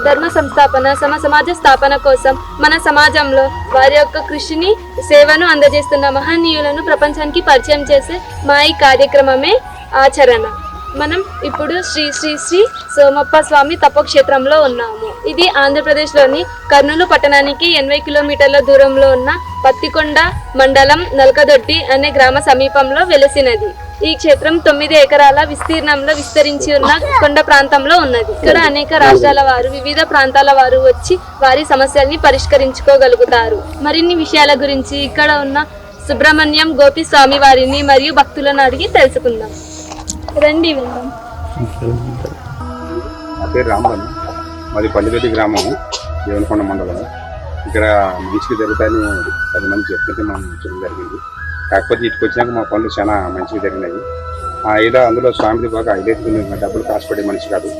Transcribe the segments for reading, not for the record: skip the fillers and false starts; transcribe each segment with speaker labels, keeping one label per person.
Speaker 1: ధర్మ సంస్థాపన సమాజ స్థాపన కోసం మన సమాజంలో వారి యొక్క కృషిని సేవను అందజేస్తున్న మహనీయులను ప్రపంచానికి పరిచయం చేసే మా ఈ కార్యక్రమమే ఆచరణ. మనం ఇప్పుడు శ్రీ శ్రీ శ్రీ సోమప్ప స్వామి తపోక్షేత్రంలో ఉన్నాము. ఇది ఆంధ్రప్రదేశ్లోని కర్నూలు పట్టణానికి 80 కిలోమీటర్ల దూరంలో ఉన్న పత్తికొండ మండలం నల్కదొడ్డి అనే గ్రామ సమీపంలో వెలసినది. ఈ క్షేత్రం 9 ఎకరాల విస్తీర్ణంలో విస్తరించి ఉన్న కొండ ప్రాంతంలో ఉన్నది. ఇక్కడ అనేక రాష్ట్రాల వారు, వివిధ ప్రాంతాల వారు వచ్చి వారి సమస్యల్ని పరిష్కరించుకోగలుగుతారు. మరిన్ని విషయాల గురించి ఇక్కడ ఉన్న సుబ్రహ్మణ్యం గోపి స్వామి వారిని మరియు భక్తులను అడిగి తెలుసుకుందాం. రండి వెళ్దాం.
Speaker 2: నా పేరు రామరాజు, మాది పల్లిరెడ్డి గ్రామము, దేవనకొండ మండలం. ఇక్కడ మంచిగా జరుగుతాయని 10 మంది చెప్తుంటే మనం చేయడం జరిగింది. కాకపోతే ఇటుకు వచ్చినాక మా పనులు చాలా మంచిగా జరిగినాయి. ఏదో అందులో స్వామిది బాగా ఐదైతే డబ్బులు కాసుపడే మనిషి కాదు.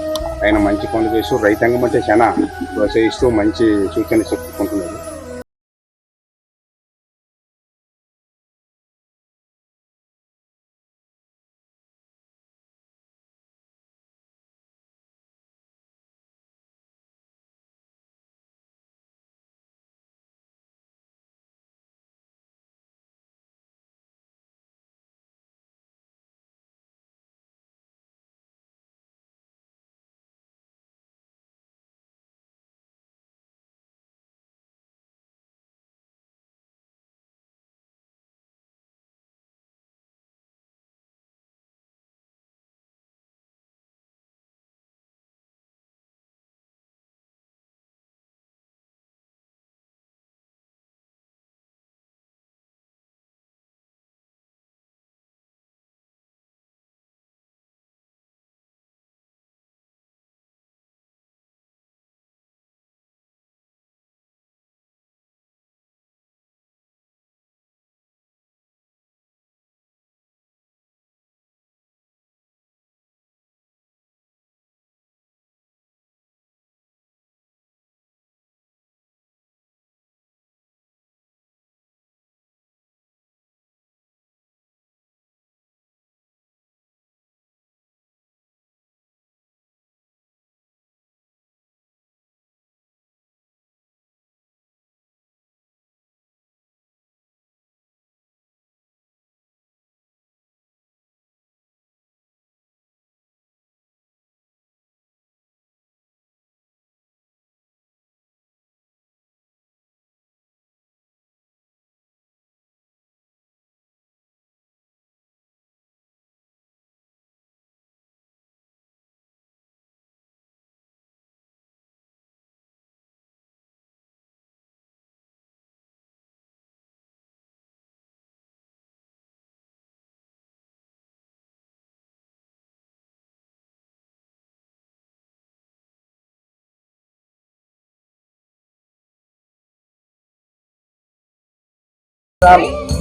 Speaker 2: ఆయన మంచి పనులు చేస్తూ రైతాంగం అంటే చాలా ప్రోత్సహిస్తూ మంచి సూచన చెప్పుకుంటున్నారు.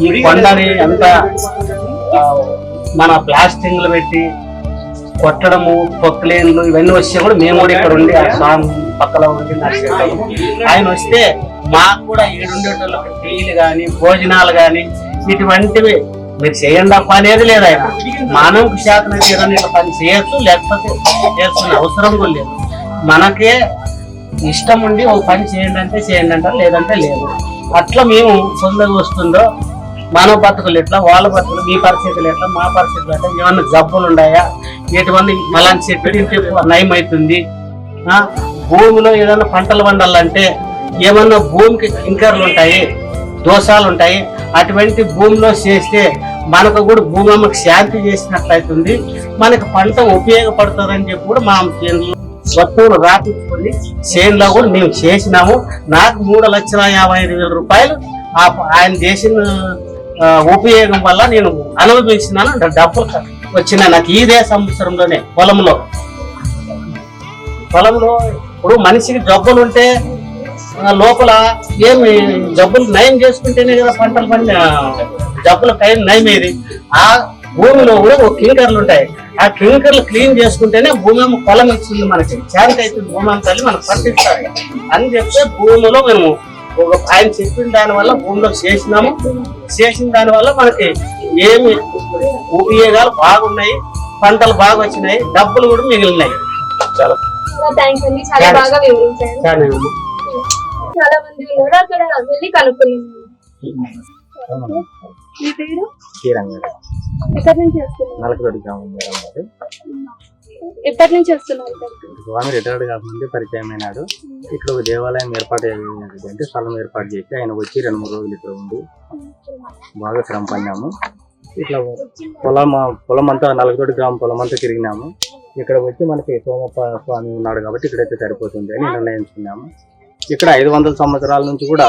Speaker 3: ఈ కొండని అంతా మన ప్లాస్టింగ్లు పెట్టి కొట్టడము, పొక్లేన్లు ఇవన్నీ వస్తే కూడా మేము కూడా ఇక్కడ ఉండి ఆ స్వామి పక్కలో ఉండి నడిచేటాము. ఆయన వస్తే మాకు కూడా ఏడుండేటోళ్ళకి టీలు కానీ భోజనాలు కానీ ఇటువంటివి మీరు చేయండి తప్ప అనేది లేదు. ఆయన మానవకు శాతం అయితే 20 పని చేయొచ్చు, లేకపోతే చేస్తున్న అవసరం కూడా లేదు. మనకే ఇష్టం ఉండి ఒక పని చేయండి అంటే చేయండి అంటారు, లేదంటే లేదు. అట్లా మేము సొంతంగా వస్తుందో మన బతుకులు ఎట్లా, వాళ్ళ బతుకులు, మీ పరిస్థితులు ఎట్లా, మా పరిస్థితులు ఎట్లా, ఏమన్నా జబ్బులు ఉన్నాయా, ఎటువంటి మలాంటి చెట్టు నయం అవుతుంది, భూమిలో ఏదైనా పంటలు పండాలంటే ఏమన్నా భూమికి కింకర్లు ఉంటాయి, దోషాలు ఉంటాయి, అటువంటి భూమిలో చేస్తే మనకు కూడా భూమి అమ్మకి శాంతి చేసినట్లయితుంది, మనకి పంట ఉపయోగపడుతుందని చెప్పి కూడా మా వస్తువులు రాపించుకొని చేనులో కూడా మేము చేసినాము. నాకు 3,55,000 రూపాయలు ఆయన చేసిన ఉపయోగం వల్ల నేను అనుభవించినాను. డబ్బులు వచ్చిన నాకు ఇదే సంవత్సరంలోనే పొలంలో ఇప్పుడు మనిషికి జబ్బులు ఉంటే లోపల ఏమి జబ్బులు నయం చేసుకుంటేనే కదా పంటలు పండి జబ్బులు నయమేది. ఆ భూమిలో కూడా ఒక కింకర్లు ఉంటాయి, ఆ కింకర్లు క్లీన్ చేసుకుంటేనే భూమి పొలం ఇచ్చింది, మనకి శాంతి అవుతుంది, భూమి తల్లి మనకు పండిస్తారు అని చెప్తే భూమిలో మేము ఆయన చెప్పిన దాని వల్ల భూమిలో చేసినాము. చేసిన దాని వల్ల మనకి ఏమి ఉపయోగాలు బాగున్నాయి, పంటలు బాగా వచ్చినాయి, డబ్బులు కూడా మిగిలినాయి. చాలా
Speaker 1: చాలా థ్యాంక్స్ అండి, చాలా బాగా వివరించారు.
Speaker 3: చాలా
Speaker 1: చాలా మంది ఉన్నారు, అక్కడ వెళ్ళి కనుక్కున్నాను. మీ పేరు? ఎక్కడి నుంచి వస్తున్నారు?
Speaker 4: నలకదొడి గ్రామం మేడం అది.
Speaker 1: ఎప్పటి నుంచి వస్తున్నారు?
Speaker 4: స్వామి రిటైర్డ్ కాకముందే పరిచయం అయినాడు. ఇక్కడ ఒక దేవాలయం ఏర్పాటు అంటే స్థలం ఏర్పాటు చేసి ఆయన వచ్చి 2-3 రోజులు ఇక్కడ ఉండి బాగా శ్రమ పడినాము. ఇట్లా పొలం అంతా నలకదొడి గ్రామం పొలం అంతా తిరిగినాము. ఇక్కడ వచ్చి మనకి సోమప్ప స్వామి ఉన్నాడు కాబట్టి ఇక్కడైతే సరిపోతుంది అని నిర్ణయించుకున్నాము. ఇక్కడ 500 సంవత్సరాల నుంచి కూడా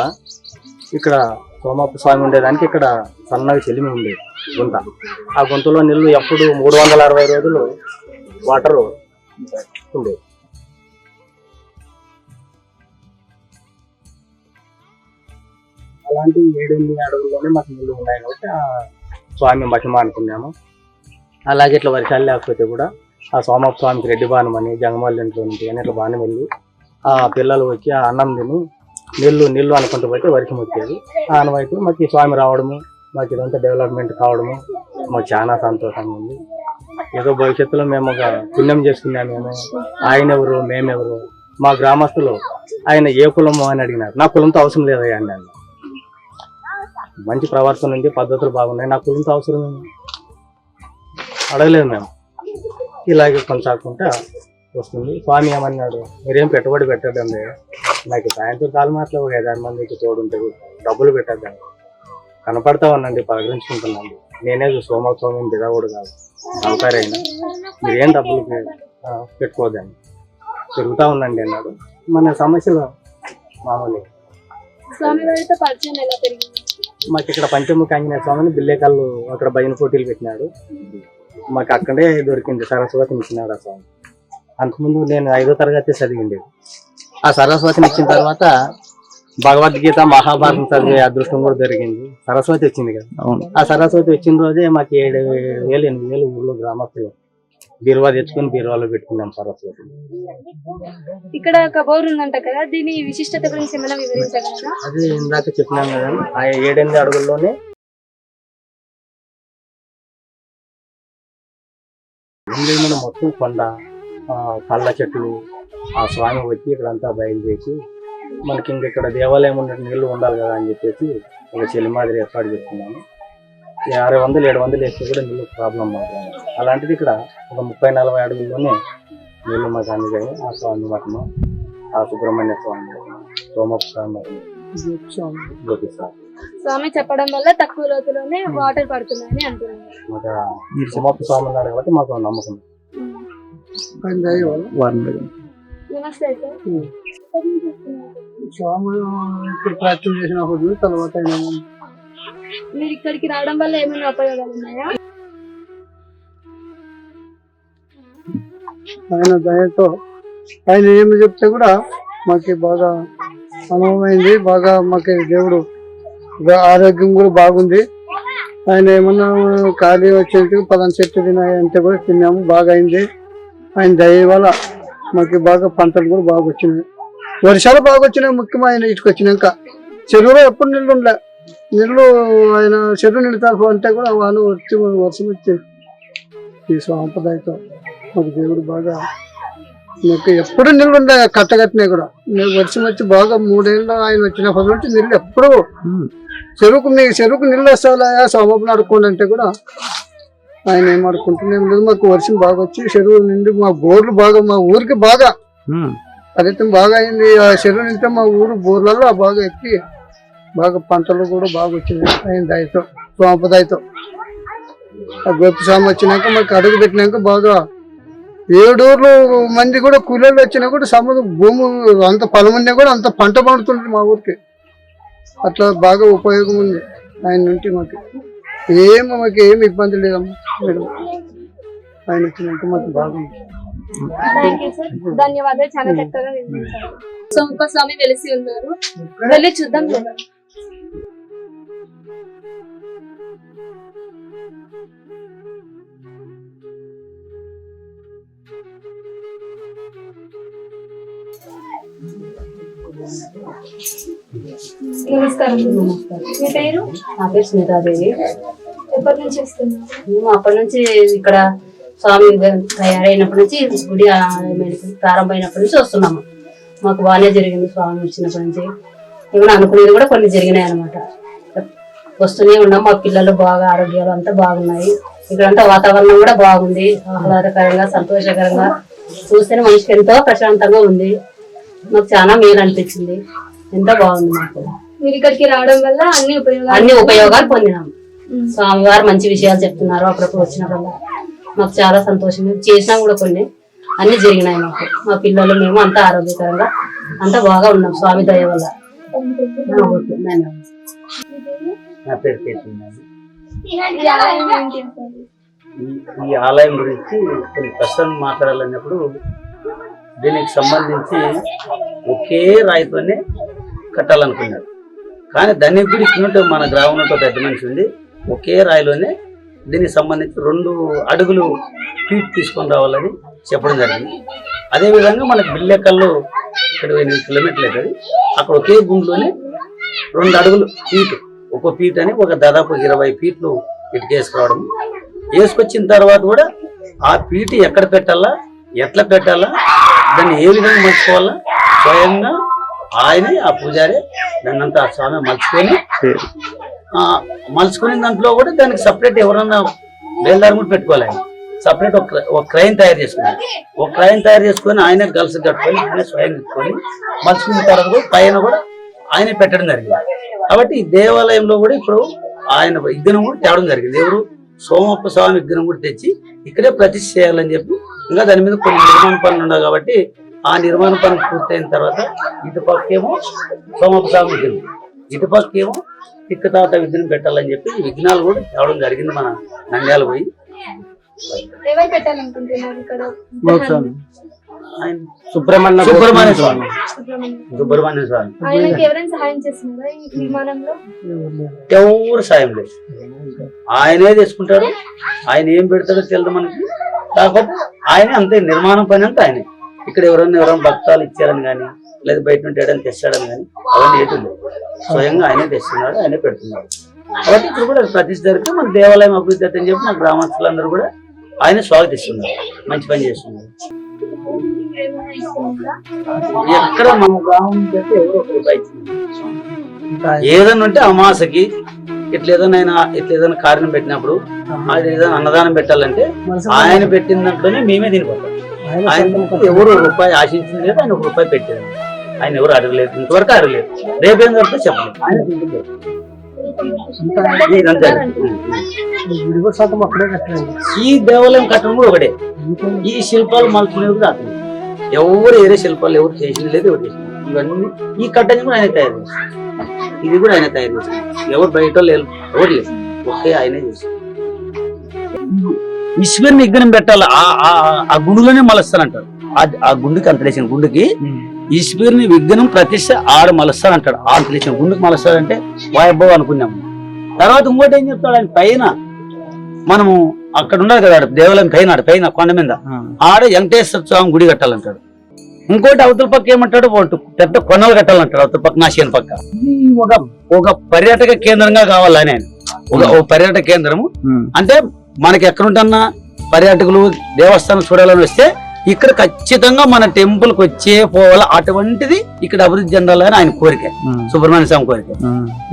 Speaker 4: ఇక్కడ సోమప్ప స్వామి ఉండేదానికి ఇక్కడ సన్నగా చెలిమి ఉండేది గుంత. ఆ గుంతలో నీళ్ళు ఎప్పుడు 360 రోజులు వాటర్ ఉండేది. అలాంటి 7-8 అడుగుల్లోనే మాకు నీళ్ళు ఉన్నాయి కాబట్టి ఆ స్వామి మహిమ అనుకున్నాము. అలాగే ఇట్లా వర్షాలు లేకపోతే కూడా ఆ సోమప్ప స్వామికి రెడ్డి బాణం అని జంగమాల ఇంట్లో నుంచి అని ఇట్లా బాణం వెళ్ళి ఆ పిల్లలు వచ్చి ఆ అన్నం తిని నీళ్ళు అనుకుంటూ పోతే వర్షం వచ్చేది. ఆ అనువైపు మాకు ఈ స్వామి రావడము, మాకు ఇదంతా డెవలప్మెంట్ కావడము మాకు చాలా సంతోషంగా ఉంది. ఏదో భవిష్యత్తులో మేము ఒక పుణ్యం చేసుకున్నాము. ఆయన ఎవరు మేమెవరు, మా గ్రామస్తులు ఆయన ఏ కులము అని అడిగినారు. నా కులంతో అవసరం లేదయ్యా అన్నాను. మంచి ప్రవర్తన ఉంది, పద్ధతులు బాగున్నాయి, నా కులంతో అవసరం అడగలేదు మేము. ఇలాగే కొనసాగుకుంటా వస్తుంది. స్వామి ఏమన్నాడు, మీరేం పెట్టుబడి పెట్టద్దండి, నాకు సాయంత్రం కాలం మాటలు 5-6 మందికి తోడుంటే డబ్బులు పెట్టద్దండి, కనపడతా ఉన్నాండి, పలకరించుకుంటున్నాండి, నేనే సోమస్వామి దిగకూడదు కాదు సౌకర్యం అయినా మీరేం డబ్బులు పెట్టుకోవద్దండి, తిరుగుతూ ఉండండి అన్నాడు. మన సమస్యలు మామూలు. మాకు ఇక్కడ పంచముఖ ఆంజనేయ స్వామిని బిల్లేకల్లు అక్కడ భజన పోటీలు పెట్టినాడు. మాకు అక్కడే దొరికింది, సరస్వతిని ఇచ్చినాడు ఆ స్వామి. అంతకుముందు నేను 5వ తరగతి చదివింది. ఆ సరస్వతిని ఇచ్చిన తర్వాత భగవద్గీత మహాభారతం చదివే అదృష్టం కూడా దొరికింది. సరస్వతి వచ్చింది కదా, ఆ సరస్వతి వచ్చిన రోజే మాకు 7,000-8,000 ఊళ్ళో గ్రామస్తులు బీరువా తెచ్చుకొని బీరువాలో పెట్టుకున్నాం సరస్వతి.
Speaker 1: ఇక్కడ కబోర్ ఉందంట కదా, దీని విశిష్టత గురించి ఏమైనా వివరించగలరా?
Speaker 4: అది ఇందాక చెప్పినాం కదా, ఆ 7-8 అడుగుల్లోనే మొత్తం కొండ, పళ్ళ చెట్లు, ఆ స్వామి వచ్చి ఇక్కడంతా బయలుదేసి మనకి ఇంక ఇక్కడ దేవాలయం ఉన్నట్టు నీళ్లు ఉండాలి కదా అని చెప్పేసి ఒక చెల్లి మాదిరి ఏర్పాటు చేస్తున్నాము. 600-700 వేస్తే కూడా నీళ్ళు ప్రాబ్లం మాత్రం. అలాంటిది ఇక్కడ ఒక 30-40 అడుగుల్లోనే నీళ్ళు మాకు అందుకని ఆ స్వామి మఠము, ఆ సుబ్రహ్మణ్య స్వామి, సోమప్ప స్వామి, జ్యోతి
Speaker 1: స్వామి చెప్పడం వల్ల తక్కువ లోతులోనే వాటర్ పడుతున్నాయని అంటున్నారు.
Speaker 4: మాకు సోమప్ప స్వామి ఉన్నారు కాబట్టి మాకు నమ్మకం.
Speaker 1: నమస్తే సార్.
Speaker 3: స్వామి ఇక్కడ ప్రాక్టీస్ చేసినప్పుడు తర్వాత
Speaker 1: మీరు ఇక్కడికి రావడం వల్ల ఏమైనా ఉపయోగాలు ఉన్నాయా?
Speaker 3: ఆయన దయతో ఆయన ఏమి చెప్తే కూడా మాకు బాగా అనుభవమైంది. బాగా మాకు దేవుడు ఆరోగ్యం కూడా బాగుంది. ఆయన ఏమన్నా ఖాళీ వచ్చేందుకు 10 చెట్లు తినాయంటే కూడా తిన్నాము, బాగా అయింది. ఆయన దయ వల్ల మాకు బాగా పంటలు కూడా బాగా వచ్చినాయి, వర్షాలు బాగా వచ్చినాయి. ముఖ్యంగా ఆయన ఇటుకు వచ్చినాక చెరువులో ఎప్పుడు నీళ్ళు ఉండలే, నీళ్ళు ఆయన చెరువు నిండుతారు అంటే కూడా వాళ్ళు వచ్చి వర్షం వచ్చి ఈ సాంప్రదాయంతో మాకు దేవుడు బాగా మాకు ఎప్పుడు నీళ్ళు ఉండే కట్టగట్టినాయి కూడా. వర్షం వచ్చి బాగా 3 ఏళ్ళు ఆయన వచ్చినప్పటి నుంచి నీళ్ళు ఎప్పుడు చెరువుకు నీళ్ళు వస్తాయా సోమప్పని అడుక్కోండి అంటే కూడా ఆయన ఏం అడుక్కుంటున్నాం లేదు. మాకు వర్షం బాగా వచ్చి చెరువు నిండి మా బోర్లు బాగా, మా ఊరికి బాగా ఫలితం బాగా అయింది. ఆ చెరువు నింటే మా ఊరు బోర్లలో బాగా ఎక్కి బాగా పంటలు కూడా బాగా వచ్చినాయి ఆయన దయతో, సాంప్రదాయంతో. ఆ గోపి స్వామి వచ్చినాక మాకు అడుగు పెట్టినాక బాగా 7 ఊర్లు మంది కూడా కూలీలు వచ్చినా కూడా సముద్రం భూమి అంత పొలం ఉన్నా కూడా అంత పంట పండుతుంది మా ఊరికి. అట్లా బాగా ఉపయోగం ఉంది ఆయన నుండి. మాకు ఏమి ఇబ్బంది లేదమ్మా మేడం, ఆయన వచ్చినాక మాకు బాగుంది.
Speaker 1: ధన్యవాదాలు, చాలా చక్కగా వివరించారు. సోమప్ప స్వామి వెలిసి ఉన్నారు, వెళ్ళి చూద్దాం కదా. నమస్కారం. మీ పేరు?
Speaker 5: నా పేరు స్మితాదేవి.
Speaker 1: ఎప్పటి నుంచి వస్తున్నారు?
Speaker 5: మేము అప్పటి నుంచి ఇక్కడ స్వామి తయారైనప్పటి నుంచి గుడి ప్రారంభమైనప్పటి నుంచి వస్తున్నాము. మాకు బాగానే జరిగింది స్వామి వచ్చినప్పటి నుంచి. ఏమైనా అనుకునేది కూడా కొన్ని జరిగినాయి అనమాట. వస్తూనే ఉన్నాం. మా పిల్లలు బాగా ఆరోగ్యాలు అంతా బాగున్నాయి. ఇక్కడంతా వాతావరణం కూడా బాగుంది, ఆహ్లాదకరంగా సంతోషకరంగా. చూస్తేనే మనిషికి ఎంతో ప్రశాంతంగా ఉంది. మాకు చాలా మేలు అనిపించింది. ఎంతో బాగుంది మాకు.
Speaker 1: మీరు ఇక్కడికి రావడం వల్ల
Speaker 5: అన్ని ఉపయోగాలు పొందినాము. స్వామివారు మంచి విషయాలు చెప్తున్నారు. అప్పుడప్పుడు వచ్చినప్పుడు మాకు చాలా సంతోషం. చేసినా కూడా కొన్ని అన్ని జరిగినాయి మాకు. మా పిల్లలు మేము అంతా ఆరోగ్యకరంగా అంతా బాగా ఉన్నాం స్వామి దయ వల్ల.
Speaker 3: నా పేరు కేశవనాథ్. ఈ ఆలయం గురించి కొన్ని ప్రశ్నలు మాట్లాడాలన్నప్పుడు దీనికి సంబంధించి ఒకే రాయితోనే కట్టాలనుకున్నారు. కానీ దానికి కూడా ఇక్కడ మన గ్రామంలో పెద్ద మనిషి ఉంది, ఒకే రాయిలోనే దీనికి సంబంధించి 2 అడుగులు ఫీట్ తీసుకొని రావాలని చెప్పడం జరిగింది. అదేవిధంగా మనకి బిల్లెక్కల్లో ఇక్కడ 8 కిలోమీటర్లు అవుతుంది. అక్కడ ఒకే గుండులోనే 2 అడుగులు ఫీట్, ఒక ఫీట్ అని ఒక దాదాపు 20 ఫీట్లు ఇటుక వేసుకురావడం. వేసుకొచ్చిన తర్వాత కూడా ఆ ఫీట్ ఎక్కడ పెట్టాలా, ఎట్లా పెట్టాలా, దాన్ని ఏ విధంగా మలుచుకోవాలా స్వయంగా ఆయనే ఆ పూజారి దాన్ని అంతా స్వామి మలుచుకునే దాంట్లో కూడా దానికి సపరేట్ ఎవరన్నా బేల్దారు కూడా పెట్టుకోవాలి. ఆయన సపరేట్ ఒక క్రైన్ తయారు చేసుకున్నాడు. ఒక క్రైన్ తయారు చేసుకొని ఆయనే గల్స్ కట్టుకొని ఆయనే స్వయం కట్టుకొని మలుచుకున్న తర్వాత కూడా పైన కూడా ఆయనే పెట్టడం జరిగింది. కాబట్టి ఈ దేవాలయంలో కూడా ఇప్పుడు ఆయన విగ్రహం కూడా తేవడం జరిగింది. ఎవరు సోమప్ప స్వామి విగ్రహం కూడా తెచ్చి ఇక్కడే ప్రతిష్ఠ చేయాలని చెప్పి, ఇంకా దాని మీద కొన్ని నిర్మాణ పనులు ఉన్నాయి కాబట్టి ఆ నిర్మాణ పనులు పూర్తయిన తర్వాత ఇటుపక్కేమో సోమప్ప స్వామి విగ్రహం, ఇటుపక్కేమో తిక్కతాత విగ్రహం పెట్టాలని చెప్పి ఈ విఘ్నాలు కూడా తేవడం జరిగింది. మన నంద్యాల పోయి
Speaker 1: ఎవరు పెట్టాలనుకుంటున్నారు ఇక్కడ?
Speaker 3: సుబ్రహ్మణ్య స్వామి.
Speaker 1: ఆయనకి ఎవరైనా సహాయం చేస్తున్నారా ఈ నిర్మాణంలో?
Speaker 3: ఎవరు సాయం లేదు, ఆయనే చేసుకుంటాడు. ఆయన ఏం పెడతాడో తెలియదు మనకి. కాకపోతే ఆయనే అంతే, నిర్మాణం పని అంతా ఆయనే. ఇక్కడ ఎవరైనా భక్తాలు ఇచ్చారని కానీ లేదా బయట నుండి ఏదైనా తెచ్చాడని కానీ అవన్నీ ఏటూ లేదు. స్వయంగా ఆయనే తెస్తున్నాడు, ఆయనే పెడుతున్నాడు. కాబట్టి ఇప్పుడు కూడా ప్రతిష్ఠ జరిగితే మన దేవాలయం అభివృద్ధి అని చెప్పి మన గ్రామస్తులందరూ కూడా ఆయన స్వాగతిస్తున్నారు, మంచి పని చేస్తున్నారు. ఎక్కడ మన గ్రామం నుంచి అయితే ఎవరో ఒక రూపాయి ఇచ్చింది. ఏదన్నా ఉంటే అమాసకి ఇట్లా ఏదైనా కారణం పెట్టినప్పుడు అది ఏదైనా అన్నదానం పెట్టాలంటే ఆయన పెట్టిన దాంట్లోనే మేమే తినిపోతాం. ఆయన ఎవరు రూపాయి ఆశించింది లేదు, ఆయన 1 రూపాయి పెట్టేది. ఆయన ఎవరు అడగలేదు, ఇంతవరకు అడగలేదు. రేపేం జరుగుతుందో చెప్పలేదు. ఆయన ఈ దేవాలయం కట్టడం కూడా ఒకటే. ఈ శిల్పాలు మలుచుకునేవి కూడా అతను. ఎవరు ఏరే శిల్పాలు ఎవరు చేసింది లేదు, ఎవరు చేసింది ఇవన్నీ. ఈ కట్టని కూడా ఆయన తయారు చేస్తారు, ఇది కూడా ఆయన తయారు చేస్తారు. ఎవరు బయట ఎవరు లేదు, ఒకే ఆయనే చేస్తారు. ఈశ్వరుని విగ్రహం పెట్టాలి, ఆ గుండులోనే మలుస్తానంటాడు. ఆ గుండుకి అంతలేసిన గుండుకి ఈశ్వరుని విగ్రహం ప్రతిష్ట ఆడు మలుస్తానంటాడు. అంతలేసిన గుండుకి మలుస్తాడంటే వాయబ్బవ అనుకున్నాము. తర్వాత ఇంకోటి ఏం చెప్తాడు, ఆయన పైన మనము అక్కడ ఉండాలి కదా దేవాలయం పైన కొండ మీద ఆడ వెంకటేశ్వర స్వామి గుడి కట్టాలంటాడు. ఇంకోటి అవతల పక్క ఏమంటాడు, పెద్ద కొనలు కట్టాలంటాడు. అవతల పక్క నాశనం పక్క ఒక పర్యాటక కేంద్రంగా కావాలని ఆయన ఒక పర్యాటక కేంద్రము. అంటే మనకి ఎక్కడుంటన్నా పర్యాటకులు దేవస్థానం చూడాలని వస్తే ఇక్కడ ఖచ్చితంగా మన టెంపుల్ కి వచ్చే పోవాల. అటువంటిది ఇక్కడ అభివృద్ధి చెందాలని ఆయన కోరిక, సుబ్రహ్మణ్య స్వామి కోరిక.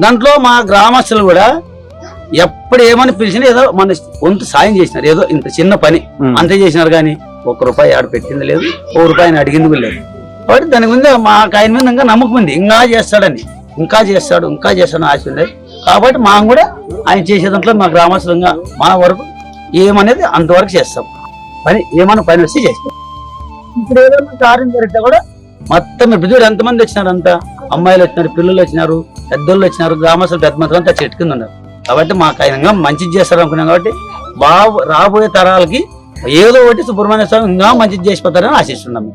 Speaker 3: దాంట్లో మా గ్రామస్తులు కూడా ఎప్పుడు ఏమని పిలిచినా ఏదో మన వంతు సాయం చేసినారు. ఏదో ఇంత చిన్న పని అంతే చేసినారు, కానీ 1 రూపాయి ఆడ పెట్టింది లేదు, 1 రూపాయి ఆయన అడిగింది లేదు. కాబట్టి దాని మీద మాకు ఆయన మీద ఇంకా నమ్మకం ఉంది. ఇంకా చేస్తాడని, ఇంకా చేస్తాడని ఆశ ఉండేది. కాబట్టి మాకు కూడా ఆయన చేసే దాంట్లో మా గ్రామస్తులంగా మా వరకు ఏమనేది అంతవరకు చేస్తాం. పని ఏమన్నా పని వస్తే చేస్తాం. ఇప్పుడు ఏదైనా కార్యం జరిగితే కూడా మొత్తం ఇప్పుడు ఎంతమంది వచ్చినారు, అంతా అమ్మాయిలు వచ్చినారు, పిల్లలు వచ్చినారు, పెద్దోళ్ళు వచ్చినారు, గ్రామస్తులు పెద్ద మాత్రం అంతా చెట్టు కింద ఉన్నారు. కాబట్టి మాకు ఆయన మంచిది చేస్తారు అనుకున్నాం. కాబట్టి రాబోయే తరాలకి ఏదో ఒకటి సుబ్రహ్మణ్య స్వామి ఇంకా మంచిది చేసిపోతారని ఆశిస్తున్నాము.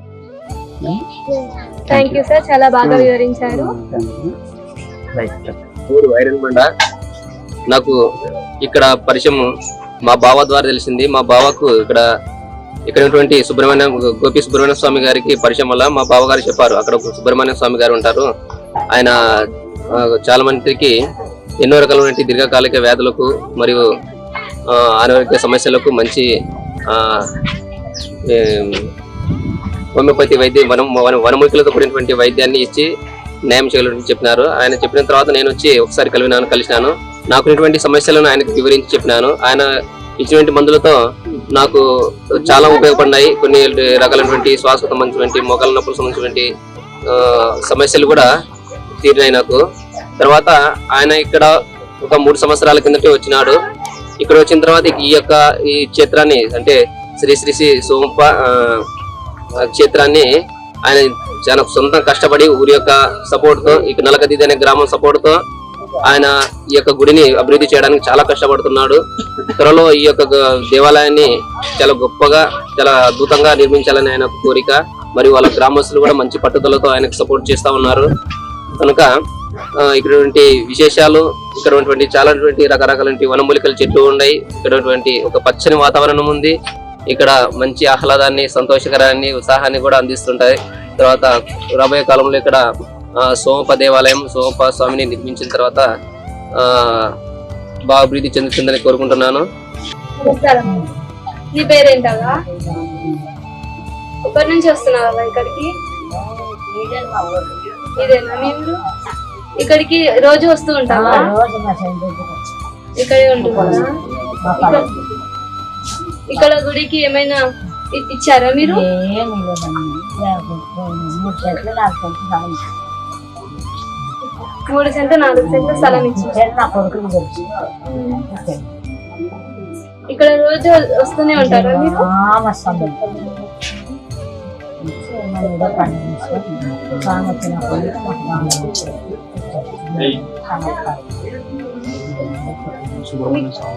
Speaker 1: థ్యాంక్ యూ సార్, చాలా బాగా వివరించారు.
Speaker 6: ఊరు వైరన్మండ. నాకు ఇక్కడ పరిచయం మా బావ ద్వారా తెలిసింది. మా బావకు ఇక్కడ ఉన్నటువంటి గోపి సుబ్రహ్మణ్య స్వామి గారికి పరిచయం వల్ల మా బావ గారు చెప్పారు, అక్కడ ఒక సుబ్రహ్మణ్య స్వామి గారు ఉంటారు, ఆయన చాలా మందికి ఎన్నో రకాలైన దీర్ఘకాలిక వ్యాధులకు మరియు అనారోగ్య సమస్యలకు మంచి హోమియోపతి వైద్యం వనమూలికలతో కూడినటువంటి వైద్యాన్ని ఇచ్చి న్యాయం చేయాలని చెప్పినారు. ఆయన చెప్పిన తర్వాత నేను వచ్చి ఒకసారి కలిసినాను. నాకున్నటువంటి సమస్యలను ఆయనకు వివరించి చెప్పినాను. ఆయన ఇచ్చినటువంటి మందులతో నాకు చాలా ఉపయోగపడినాయి. కొన్ని రకాలైనటువంటి శ్వాసకు సంబంధించినటువంటి మోకాల నొప్పులకు సంబంధించినటువంటి సమస్యలు కూడా తీరినాయి నాకు. తర్వాత ఆయన ఇక్కడ ఒక 3 సంవత్సరాల కిందటే వచ్చినాడు. ఇక్కడ వచ్చిన తర్వాత ఈ క్షేత్రాన్ని అంటే శ్రీ శ్రీ శ్రీ సోంప క్షేత్రాన్ని ఆయన చాలా సొంతం కష్టపడి ఊరి యొక్క సపోర్ట్ తో ఈ నలకదీది అనే గ్రామం సపోర్ట్ తో ఆయన ఈ యొక్క గుడిని అభివృద్ధి చేయడానికి చాలా కష్టపడుతున్నాడు. త్వరలో ఈ యొక్క దేవాలయాన్ని చాలా గొప్పగా చాలా అద్భుతంగా నిర్మించాలని ఆయన కోరిక. మరియు వాళ్ళ గ్రామస్తులు కూడా మంచి పట్టుదలతో ఆయనకు సపోర్ట్ చేస్తా ఉన్నారు. కనుక ఇక్కడ విశేషాలు ఇక్కడ చాలా రకరకాల వనమూలికల చెట్లు ఉన్నాయి. ఇక్కడ ఒక పచ్చని వాతావరణం ఉంది. ఇక్కడ మంచి ఆహ్లాదాన్ని, సంతోషకరాన్ని, ఉత్సాహాన్ని కూడా అందిస్తుంటాయి. తర్వాత రాబోయే కాలంలో ఇక్కడ సోమప దేవాలయం, సోమప స్వామిని నిర్మించిన తర్వాత బాగా అభివృద్ధి చెందుతుందని కోరుకుంటున్నాను.
Speaker 1: నీ పేరేంటగా? ఎప్పటి నుంచి వస్తున్నావా ఇక్కడికి? ఇదేనా మీరు? ఇక్కడికి రోజు వస్తూ ఉంటావా? ఇక్కడే ఉంటున్నారా? ఇక్కడ గుడికి ఏమైనా ఇచ్చారా మీరు? 3 సెంట్లు 4 సెంట్లు స్థలం ఇచ్చారు. ఇక్కడ రోజు వస్తూనే ఉంటారా మీరు?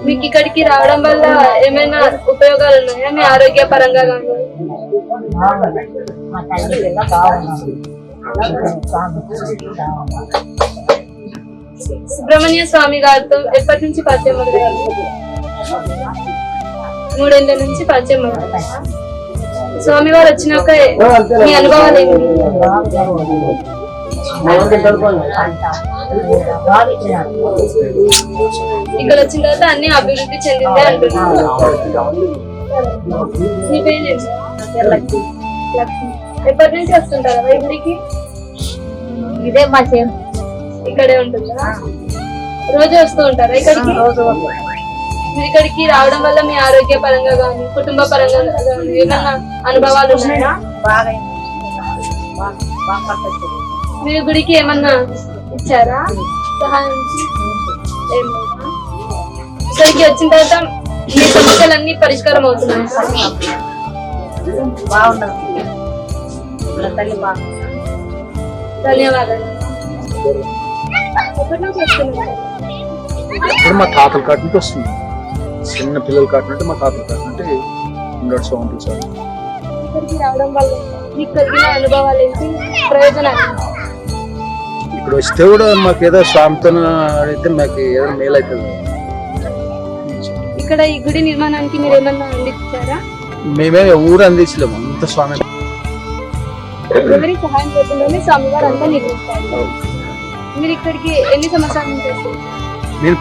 Speaker 1: మీకు ఇక్కడికి రావడం వల్ల ఏమైనా ఉపయోగాలు ఉన్నాయా మీ ఆరోగ్య పరంగా? సుబ్రహ్మణ్య స్వామి గారితో ఎప్పటి నుంచి పరిచయం మొదలయ్యారు? 3 ఏళ్ల నుంచి పరిచయం మొదలయ్యారు. స్వామి వారు వచ్చినాక మీ అనుభవాలు ఏంటి? ఇక్కడ వచ్చిన తర్వాత అన్ని అభివృద్ధి చెందిందే అంటున్నారు. మీ పేరెంట్స్ ఎప్పటి నుంచి వస్తుంటారా వైద్యుడికి?
Speaker 5: ఇదే మా చేను.
Speaker 1: ఇక్కడే ఉంటుందా? రోజు వస్తూ ఉంటారా ఇక్కడికి? మీరు ఇక్కడికి రావడం వల్ల మీ ఆరోగ్య పరంగా కానీ కుటుంబ పరంగా కానీ ఏమైనా అనుభవాలు ఉన్నాయా? మీరు గుడికి ఏమన్నా ఇచ్చారా సహాయం? ఇక్కడికి వచ్చిన తర్వాత మీ సమస్యలన్నీ పరిష్కారం అవుతున్నాయి. ధన్యవాదాలు. ఎప్పటి నుంచి వస్తున్నారు?
Speaker 7: ఇప్పుడు మా తాతల కాటి నుంచి వస్తుంది. చిన్న పిల్లల కాటి నుండి మా తాతల కాటి నుండి 100 సంవత్సరాలు.
Speaker 1: ఇక్కడికి రావడం వల్ల మీకు కలిగిన అనుభవాలు ఏంటి, ప్రయోజనాలు?
Speaker 7: ఇక్కడ వస్తే కూడా మాకు ఏదో స్వామితో అయితే మాకు ఏదో మేలు అవుతుంది.
Speaker 1: ఇక్కడ ఈ గుడి నిర్మాణానికి మీరు ఏమన్నా అందించారా?
Speaker 7: మేమే ఊరు అందించలేము, అంత స్వామి
Speaker 1: ఎవరి సహాయం లేకుండానే స్వామివారు అంతా నిర్మిస్తారు. మీరు ఇక్కడికి ఎన్ని సంవత్సరాల నుంచి వస్తారు?
Speaker 7: నేను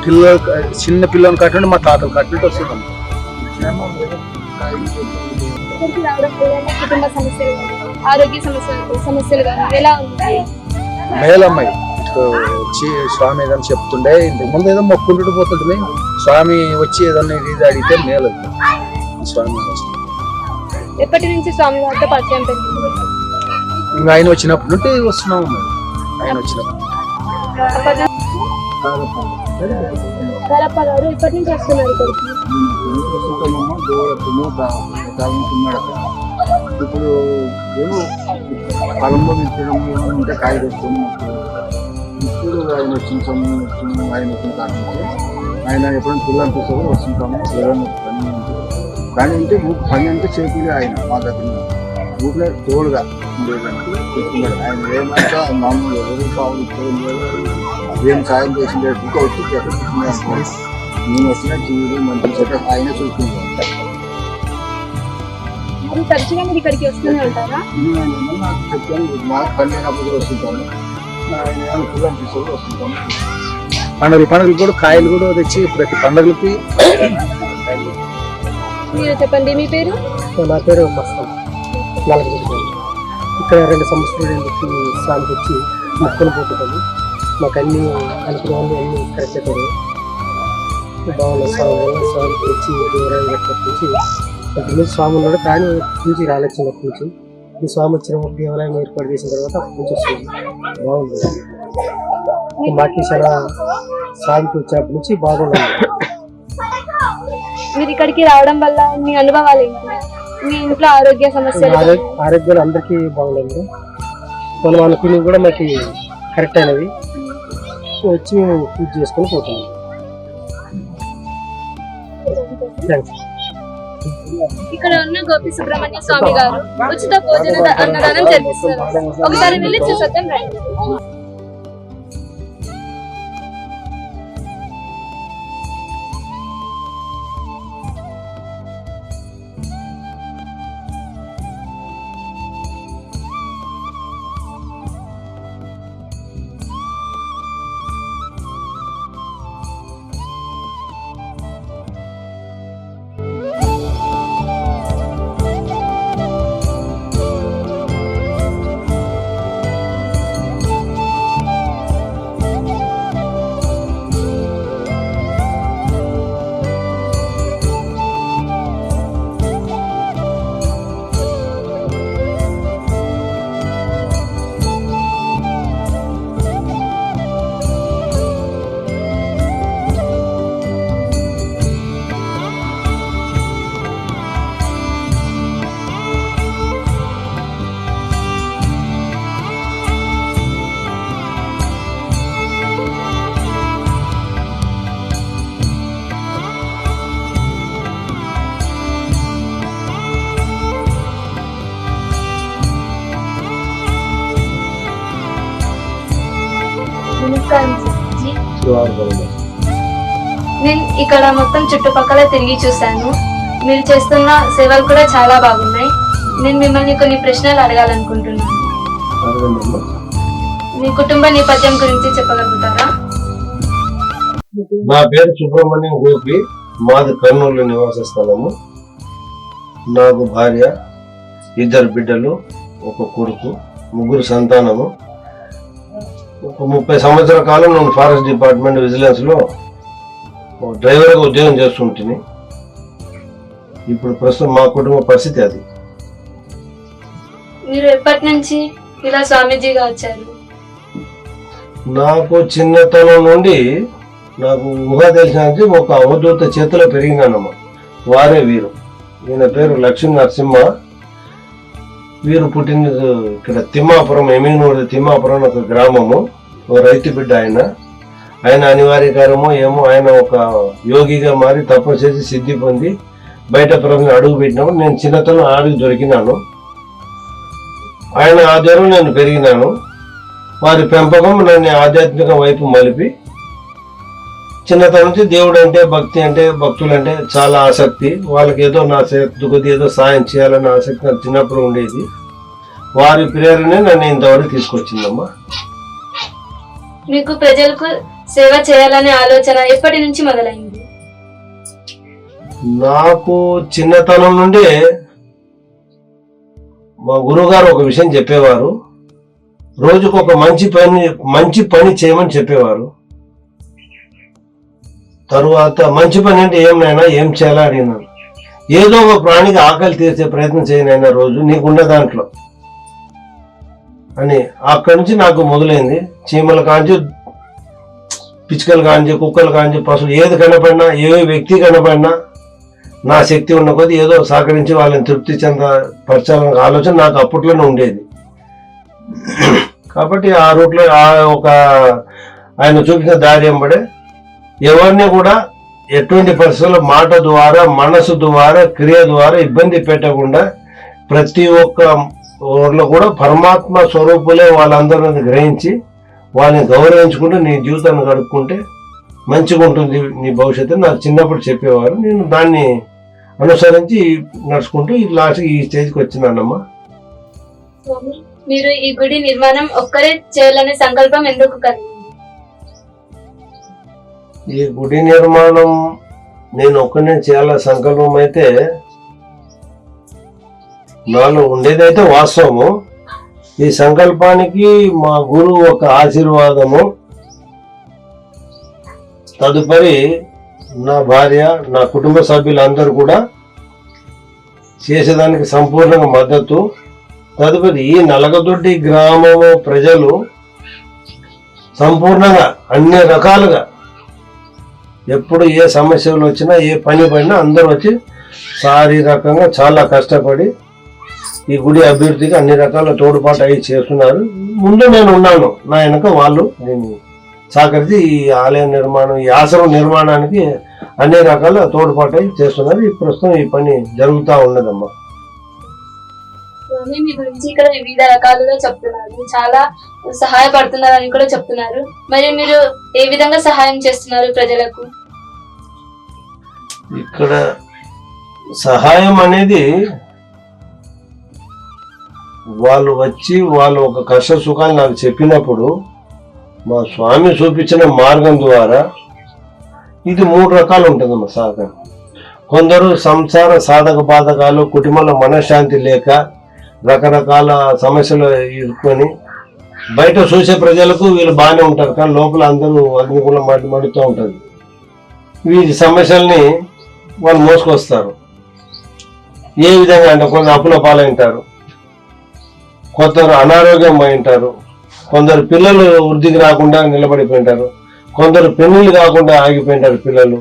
Speaker 7: చిన్న పిల్లలు కట్టినట్టు మా తాతలు కట్టినట్టు వస్తున్నాం.
Speaker 1: ఇక్కడికి రావడం వల్ల కుటుంబ సమస్యలు ఆరోగ్య సమస్యలు కానీ ఎలా ఉంటాయి?
Speaker 7: మేలమ్మాయి వచ్చి స్వామి ఏదైనా చెప్తుండే, ఇంతకుముందు ఏదో మొక్కుంటూ పోతుంటే స్వామి వచ్చి ఏదన్నా ఇది అడిగితే మేలు. స్వామి
Speaker 1: ఎప్పటి నుంచి స్వామి వారితో పరిచయం పెరిగింది?
Speaker 7: ఇంకా ఆయన వచ్చినప్పటి నుండి వస్తున్నాము. ఆయన వచ్చినప్పుడు
Speaker 1: కరప్ప గారు ఇప్పటి నుంచి వస్తున్నారు ఇక్కడికి?
Speaker 7: ఇప్పుడు ఏమో పొలంలో ఉంటే కాయ తెచ్చుకొని ఇప్పుడు ఆయన వచ్చిన ఆయన వచ్చిన కారణంటే ఆయన ఎప్పుడైనా పిల్లలు చూసారో వస్తుంటాము. ఏదైనా పని కానీ అంటే పని అంటే చేతులే ఆయన మా దగ్గర ఊపిలో తోడుగా ఉండేదానికి చెప్తున్నాడు. ఆయన ఏమంటే మామూలు ఎవరు కావాలి ఏం సాయం చేసిండే వచ్చి చెప్తున్నాను. నేను వచ్చిన జీవుడు మంచి చెట్టు ఆయన చూసుకుంటాను.
Speaker 1: తరచుగా మీరు ఇక్కడికి వస్తూనే ఉంటారా?
Speaker 7: నాకు చెప్పాను, నాకు పని అయినప్పుడు వస్తుంటాను. ఆయన పిల్లలు తీసుకొని వస్తుంటాను. పండుగలు కూడా కాయలు కూడా తెచ్చి ప్రతి పండుగలకి
Speaker 1: మీరు చెప్పండి, మీ పేరు?
Speaker 4: నా పేరు మస్తాన్, నలగజెట్టు. ఇక్కడ 2 సంవత్సరాలు స్వామికి వచ్చి మొక్కలు పోతుంది. మాకు అన్ని అనుకున్నవన్నీ అన్ని కరెక్ట్ అవుతాయి. బాగుంది స్వామి వల్ల. స్వామికి వచ్చి నుంచి స్వామి ఉన్నాడు, కానీ నుంచి రాలేచ్చినప్పటి నుంచి ఈ స్వామి వచ్చిన దేవాలయం ఏర్పాటు చేసిన తర్వాత అప్పటి నుంచి వస్తుంది. బాగుంది. మాకు చాలా స్వామికి వచ్చినప్పటి నుంచి బాగుంది.
Speaker 1: మీరు ఇక్కడికి రావడం వల్ల మీ అనుభవాలు ఏంటి? మీ ఇంట్లో ఆరోగ్య సమస్యలు?
Speaker 4: ఆరోగ్యాలు అందరికీ బాగుంది. మనం అనుకుని కూడా మాకు కరెక్ట్ అయినవి వచ్చి మేము పూజ చేసుకొని పోతున్నాం.
Speaker 1: ఇక్కడ ఉన్న గోపి సుబ్రహ్మణ్య స్వామి గారు ఉచిత భోజన అన్నదానం జరిపిస్తారు. ఒకసారి వెళ్ళి చూసొద్దాం రండి. నేను ఇక్కడ మొత్తం చుట్టుపక్కల తిరిగి చూశాను. మీరు చేస్తున్న సేవలు కూడా చాలా బాగున్నాయి. నేను మిమ్మల్ని కొన్ని ప్రశ్నలు అడగాలనుకుంటున్నాను. మీ కుటుంబ నేపథ్యం గురించి చెప్పగలుగుతారా?
Speaker 8: నా పేరు సుబ్రహ్మణ్యం గోపి, మాది కర్నూలు నివాస స్థలము. నాకు భార్య, 2 బిడ్డలు, 1 కొడుకు, 3 సంతానము. ఒక 30 సంవత్సరాల కాలం నేను ఫారెస్ట్ డిపార్ట్మెంట్ విజిలెన్స్ లో డ్రైవర్గా ఉద్యోగం చేస్తుంటుంది. ఇప్పుడు ప్రస్తుతం మా కుటుంబ పరిస్థితి అది.
Speaker 1: మీరు ఎప్పటి నుంచి ఇలా స్వామీజీగా వచ్చారు?
Speaker 8: నాకు చిన్నతనం నుండి నాకు ఊహ తెలిసిన ఒక అవధూత చేతిలో పెరిగినానమ్మా. వారే వీరు. ఈయన పేరు లక్ష్మీ నరసింహ. వీరు పుట్టిన ఇక్కడ తిమ్మాపురం, ఎమినూరు తిమ్మాపురం ఒక గ్రామము. ఓ రైతు బిడ్డ ఆయన అనివార్య కార్యమో ఏమో ఆయన ఒక యోగిగా మారి తపస్సు చేసి సిద్ధి పొంది బయట ప్రపంచం అడుగు పెట్టినప్పుడు నేను చిన్నతనం ఆడికి దొరికినాను. ఆయన ఆధ్వర్యంలో నేను పెరిగినాను. వారి పెంపకం నన్ను ఆధ్యాత్మిక వైపు మలిపి చిన్నతనం నుంచి దేవుడు అంటే, భక్తి అంటే, భక్తులంటే చాలా ఆసక్తి. వాళ్ళకి ఏదో నా శక్తి కొద్ది ఏదో సాయం చేయాలన్న ఆసక్తి నాకు చిన్నప్పుడు ఉండేది. వారి ప్రేరణే నన్ను ఇంతవరకు తీసుకొచ్చిందమ్మా.
Speaker 1: మీకు ప్రజలకు సేవ చేయాలనే ఆలోచన ఎప్పటి నుంచి మొదలైంది?
Speaker 8: నాకు చిన్నతనం నుండే మా గురువుగారు ఒక విషయం చెప్పేవారు. రోజుకు ఒక మంచి పని చేయమని చెప్పేవారు. తరువాత మంచి పని అంటే ఏం చేయాలా అడిగినాను. ఏదో ఒక ప్రాణికి ఆకలి తీర్చే ప్రయత్నం చేయనైనా రోజు నీకున్న దాంట్లో అని. అక్కడి నుంచి నాకు మొదలైంది. చీమల కాంచి, పిచ్చుకలు కాంచి, కుక్కలు కాంచి, పశువులు ఏది కనపడినా, ఏ వ్యక్తి కనపడినా నా శక్తి ఉన్న కొద్దీ ఏదో సహకరించి వాళ్ళని తృప్తి చెందపరచాలన్న ఆలోచన నాకు అప్పట్లోనే ఉండేది. కాబట్టి ఆ రూట్లో ఒక ఆయన చూపించిన దారి ఎంబడే ఎవరిని కూడా ఎటువంటి పరిస్థితుల్లో మాట ద్వారా, మనసు ద్వారా, క్రియ ద్వారా ఇబ్బంది పెట్టకుండా ప్రతి ఒక్క ఊర్లో కూడా పరమాత్మ స్వరూపులే వాళ్ళందరినీ గ్రహించి వాళ్ళని గౌరవించుకుంటూ నీ జీవితాన్ని గడుపుకుంటే మంచిగా ఉంటుంది నీ భవిష్యత్తు నాకు చిన్నప్పుడు చెప్పేవారు. నేను దాన్ని అనుసరించి నడుచుకుంటూ ఈ స్టేజ్కి వచ్చినానమ్మా.
Speaker 1: మీరు ఈ గుడి నిర్మాణం ఒక్కరే చేయాలనే సంకల్పం ఎందుకు కలిగింది?
Speaker 8: ఈ గుడి నిర్మాణం నేను ఒక్కనే చేయాల సంకల్పం అయితే నాలో ఉండేదైతే వాస్తవము. ఈ సంకల్పానికి మా గురువు ఒక ఆశీర్వాదము, తదుపరి నా భార్య, నా కుటుంబ సభ్యులందరూ కూడా చేసేదానికి సంపూర్ణంగా మద్దతు. తదుపరి ఈ నలగదొడ్డి గ్రామము ప్రజలు సంపూర్ణంగా అన్ని రకాలుగా ఎప్పుడు ఏ సమస్యలు వచ్చినా ఏ పని పడినా అందరూ వచ్చి శారీరకంగా చాలా కష్టపడి ఈ గుడి అభివృద్ధికి అన్ని రకాల తోడ్పాటు అయి చేస్తున్నారు. ముందు నేను ఉన్నాను, నా వెనక వాళ్ళు దీన్ని సహకరించి ఈ ఆలయ నిర్మాణం, ఈ ఆశ్రమం నిర్మాణానికి అన్ని రకాల తోడ్పాటు అయి చేస్తున్నారు. ఈ ప్రస్తుతం ఈ పని జరుగుతూ ఉన్నదమ్మా.
Speaker 1: స్వామి, మీ గురించి ఇక్కడ వివిధ రకాలుగా చెప్తున్నారు, చాలా సహాయపడుతున్నారని కూడా చెప్తున్నారు. మరి మీరు ఏ విధంగా సహాయం చేస్తున్నారు ప్రజలకు?
Speaker 8: ఇక్కడ సహాయం అనేది వాళ్ళు వచ్చి వాళ్ళు ఒక కష్ట సుఖాలు నాకు చెప్పినప్పుడు మా స్వామి చూపించిన మార్గం ద్వారా ఇది 3 రకాలు ఉంటుందమ్మా సహకారం. కొందరు సంసార సాధక బాధకాలు, కుటుంబంలో మనశ్శాంతి లేక రకరకాల సమస్యలు ఎదుర్కొని బయట చూసే ప్రజలకు వీళ్ళు బాగానే ఉంటారు, కానీ లోపల అందరూ అగ్నికులం మడుతూ ఉంటారు. వీరి సమస్యల్ని వాళ్ళు మోసుకొస్తారు. ఏ విధంగా అంటే కొందరు అప్పుల పాలైంటారు, కొందరు అనారోగ్యం అయింటారు, కొందరు పిల్లలు వృద్ధికి రాకుండా నిలబడిపోయింటారు, కొందరు పెళ్లిళ్ళు కాకుండా ఆగిపోయింటారు పిల్లలు,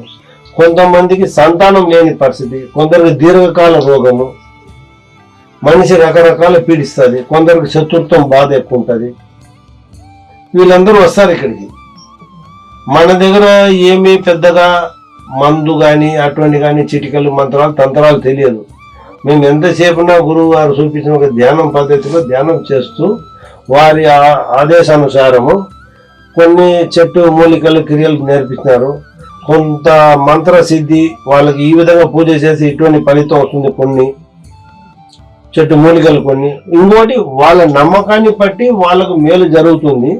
Speaker 8: కొంతమందికి సంతానం లేని పరిస్థితి, కొందరికి దీర్ఘకాల రోగము, మనిషి రకరకాల పీడిస్తుంది, కొందరికి చతుర్థం బాధ ఎక్కువ ఉంటుంది. వీళ్ళందరూ వస్తారు ఇక్కడికి. మన దగ్గర ఏమీ పెద్దగా మందు కానీ అటువంటి కానీ చిటికలు మంత్రాలు తంత్రాలు తెలియదు. మేము ఎంతసేపునా గురువు గారు చూపించిన ఒక ధ్యానం పద్ధతిలో ధ్యానం చేస్తూ వారి ఆదేశానుసారము కొన్ని చెట్టు మూలికలు క్రియలు నేర్పిస్తున్నారు. కొంత మంత్ర సిద్ధి వాళ్ళకి ఈ విధంగా పూజ చేసి ఇటువంటి ఫలితం వస్తుంది, కొన్ని చెట్టు మూలికలు కొన్ని. ఇంకోటి వాళ్ళ నమ్మకాన్ని బట్టి వాళ్ళకు మేలు జరుగుతుంది.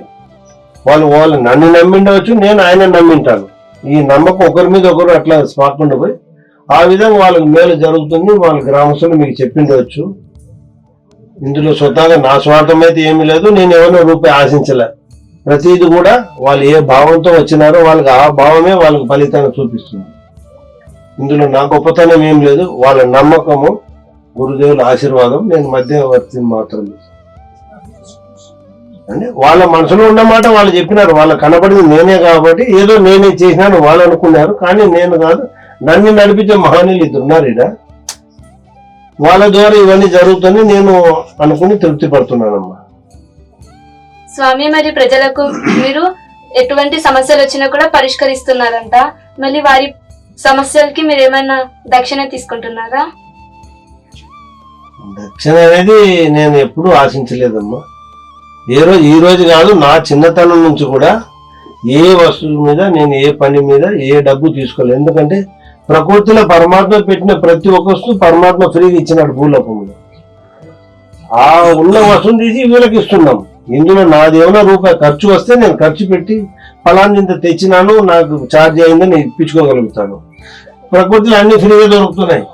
Speaker 8: వాళ్ళు నన్ను నమ్మిండవచ్చు, నేను ఆయన నమ్మింటాను. ఈ నమ్మకం ఒకరి మీద ఒకరు అట్లా స్పాకుండా పోయి ఆ విధంగా వాళ్ళకి మేలు జరుగుతుంది. వాళ్ళ గ్రామస్తులు మీకు చెప్పిండవచ్చు. ఇందులో స్వతహాగా నా స్వార్థం అయితే ఏమీ లేదు, నేను ఎవరినో రూపాయి ఆశించలే. ప్రతిదీ కూడా వాళ్ళు ఏ భావంతో వచ్చినారో వాళ్ళకి ఆ భావమే వాళ్ళకి ఫలితాన్ని చూపిస్తుంది. ఇందులో నా గొప్పతనం ఏం లేదు, వాళ్ళ నమ్మకము, గురుదేవుల ఆశీర్వాదం. నేను మధ్యవర్తిని మాత్రమే. అంటే వాళ్ళ మనసులో ఉన్నమాట వాళ్ళు చెప్పినారు, వాళ్ళకి కనబడింది నేనే కాబట్టి ఏదో నేనే చేసినాను వాళ్ళు అనుకున్నారు, కానీ నేను కాదు. నన్ను నడిపించే మహనీయులు ఇద్దరు ఉన్నారు ఈడ, వాళ్ళ ద్వారా ఇవన్నీ జరుగుతుంది నేను అనుకుని తృప్తి పడుతున్నానమ్మా.
Speaker 1: స్వామి, మరి ప్రజలకు మీరు ఎటువంటి సమస్యలు వచ్చినా కూడా పరిష్కరిస్తున్నారంట. మళ్ళీ వారి సమస్యలకి మీరు ఏమైనా దక్షిణ తీసుకుంటున్నారా?
Speaker 8: దక్షిణ అనేది నేను ఎప్పుడూ ఆశించలేదమ్మా. ఈ రోజు కాదు, నా చిన్నతనం నుంచి కూడా ఏ వస్తువు మీద నేను ఏ పని మీద ఏ డబ్బు తీసుకోలేదు. ఎందుకంటే ప్రకృతిలో పరమాత్మ పెట్టిన ప్రతి ఒక్క వస్తువు పరమాత్మ ఫ్రీగా ఇచ్చినాడు భూలోకంలో. ఆ ఉన్న వస్తువుని తీసి వీళ్ళకి ఇస్తున్నాం. ఇందులో నాది ఏమైనా రూపాయి ఖర్చు వస్తే నేను ఖర్చు పెట్టి ఫలాన్ని ఇంత తెచ్చినాను, నాకు ఛార్జ్ అయిందని ఇప్పించుకోగలుగుతాను. ప్రకృతిలో అన్ని ఫ్రీగా దొరుకుతున్నాయి.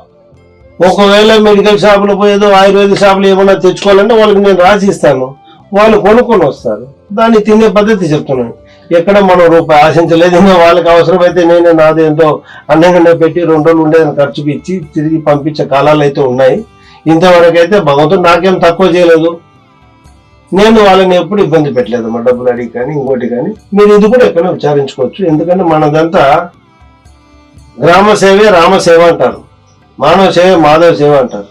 Speaker 8: ఒకవేళ మెడికల్ షాపులో పోయేదో ఆయుర్వేద షాపులో ఏమన్నా తెచ్చుకోవాలంటే వాళ్ళకి నేను రాసి ఇస్తాను, వాళ్ళు కొనుక్కొని వస్తారు. దాన్ని తినే పద్ధతి చెప్తున్నాను. ఎక్కడ మనం రూపాయి ఆశించలేదు. ఇంకా వాళ్ళకి అవసరమైతే నేనే నాదేంతో అన్నంగా పెట్టి 2 రోజులు ఉండేదని ఖర్చుకి ఇచ్చి తిరిగి పంపించే కాలాలు అయితే ఉన్నాయి. ఇంతవరకు అయితే భగవంతుడు నాకేం తక్కువ చేయలేదు. నేను వాళ్ళని ఎప్పుడు ఇబ్బంది పెట్టలేదు మా డబ్బులు అడిగి కానీ ఇంకోటి కానీ. మీరు ఇది కూడా ఎక్కడైనా విచారించుకోవచ్చు. ఎందుకంటే మనదంతా గ్రామ సేవే రామసేవ అంటారు, మానవ సేవ మాధవ సేవ అంటారు.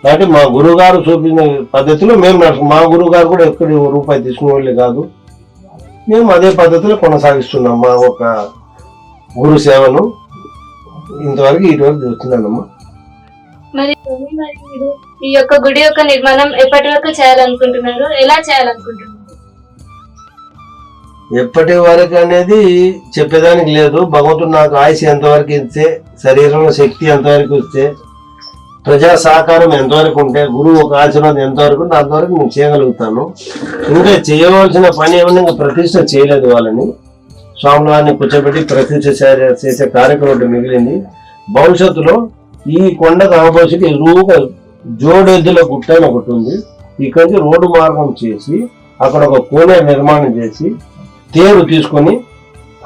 Speaker 8: కాబట్టి మా గురువు గారు చూపిన పద్ధతిలో మేము మా గురువు గారు కూడా ఎక్కడ రూపాయి తీసుకునే వాళ్ళే కాదు. మేము అదే పద్ధతిలో కొనసాగిస్తున్నాం మా ఒక గురు సేవను. ఇంతవరకు ఇటువరకు చూస్తున్నానమ్మా.
Speaker 1: మరి మీరు ఈ యొక్క గుడి యొక్క నిర్మాణం ఎప్పటి వరకు చేయాలనుకుంటున్నారు? ఎలా చేయాలనుకుంటున్నారు?
Speaker 8: ఎప్పటి వరకు అనేది చెప్పేదానికి లేదు. భగవంతుడు నాకు ఆయుష్ ఎంతవరకు ఇస్తే, శరీరంలో శక్తి ఎంతవరకు ఇస్తే, ప్రజా సహకారం ఎంతవరకు ఉంటే, గురువు ఒక ఆశీర్వాదం ఎంతవరకు ఉంటే అంతవరకు నేను చేయగలుగుతాను. ఇంకా చేయవలసిన పని ఏమన్నా ఇంకా ప్రతిష్ట చేయలేదు. వాళ్ళని స్వాముల వారిని కూర్చోబెట్టి ప్రతిష్ట చేసే కార్యక్రమం మిగిలింది. భవిష్యత్తులో ఈ కొండకు ఆపోజిట్ ఎదురుగా జోడెద్దుల గుట్ట అని ఒకటి ఉంది. ఇక్కడి నుంచి రోడ్డు మార్గం చేసి అక్కడ ఒక కోనేరు నిర్మాణం చేసి తేరు తీసుకొని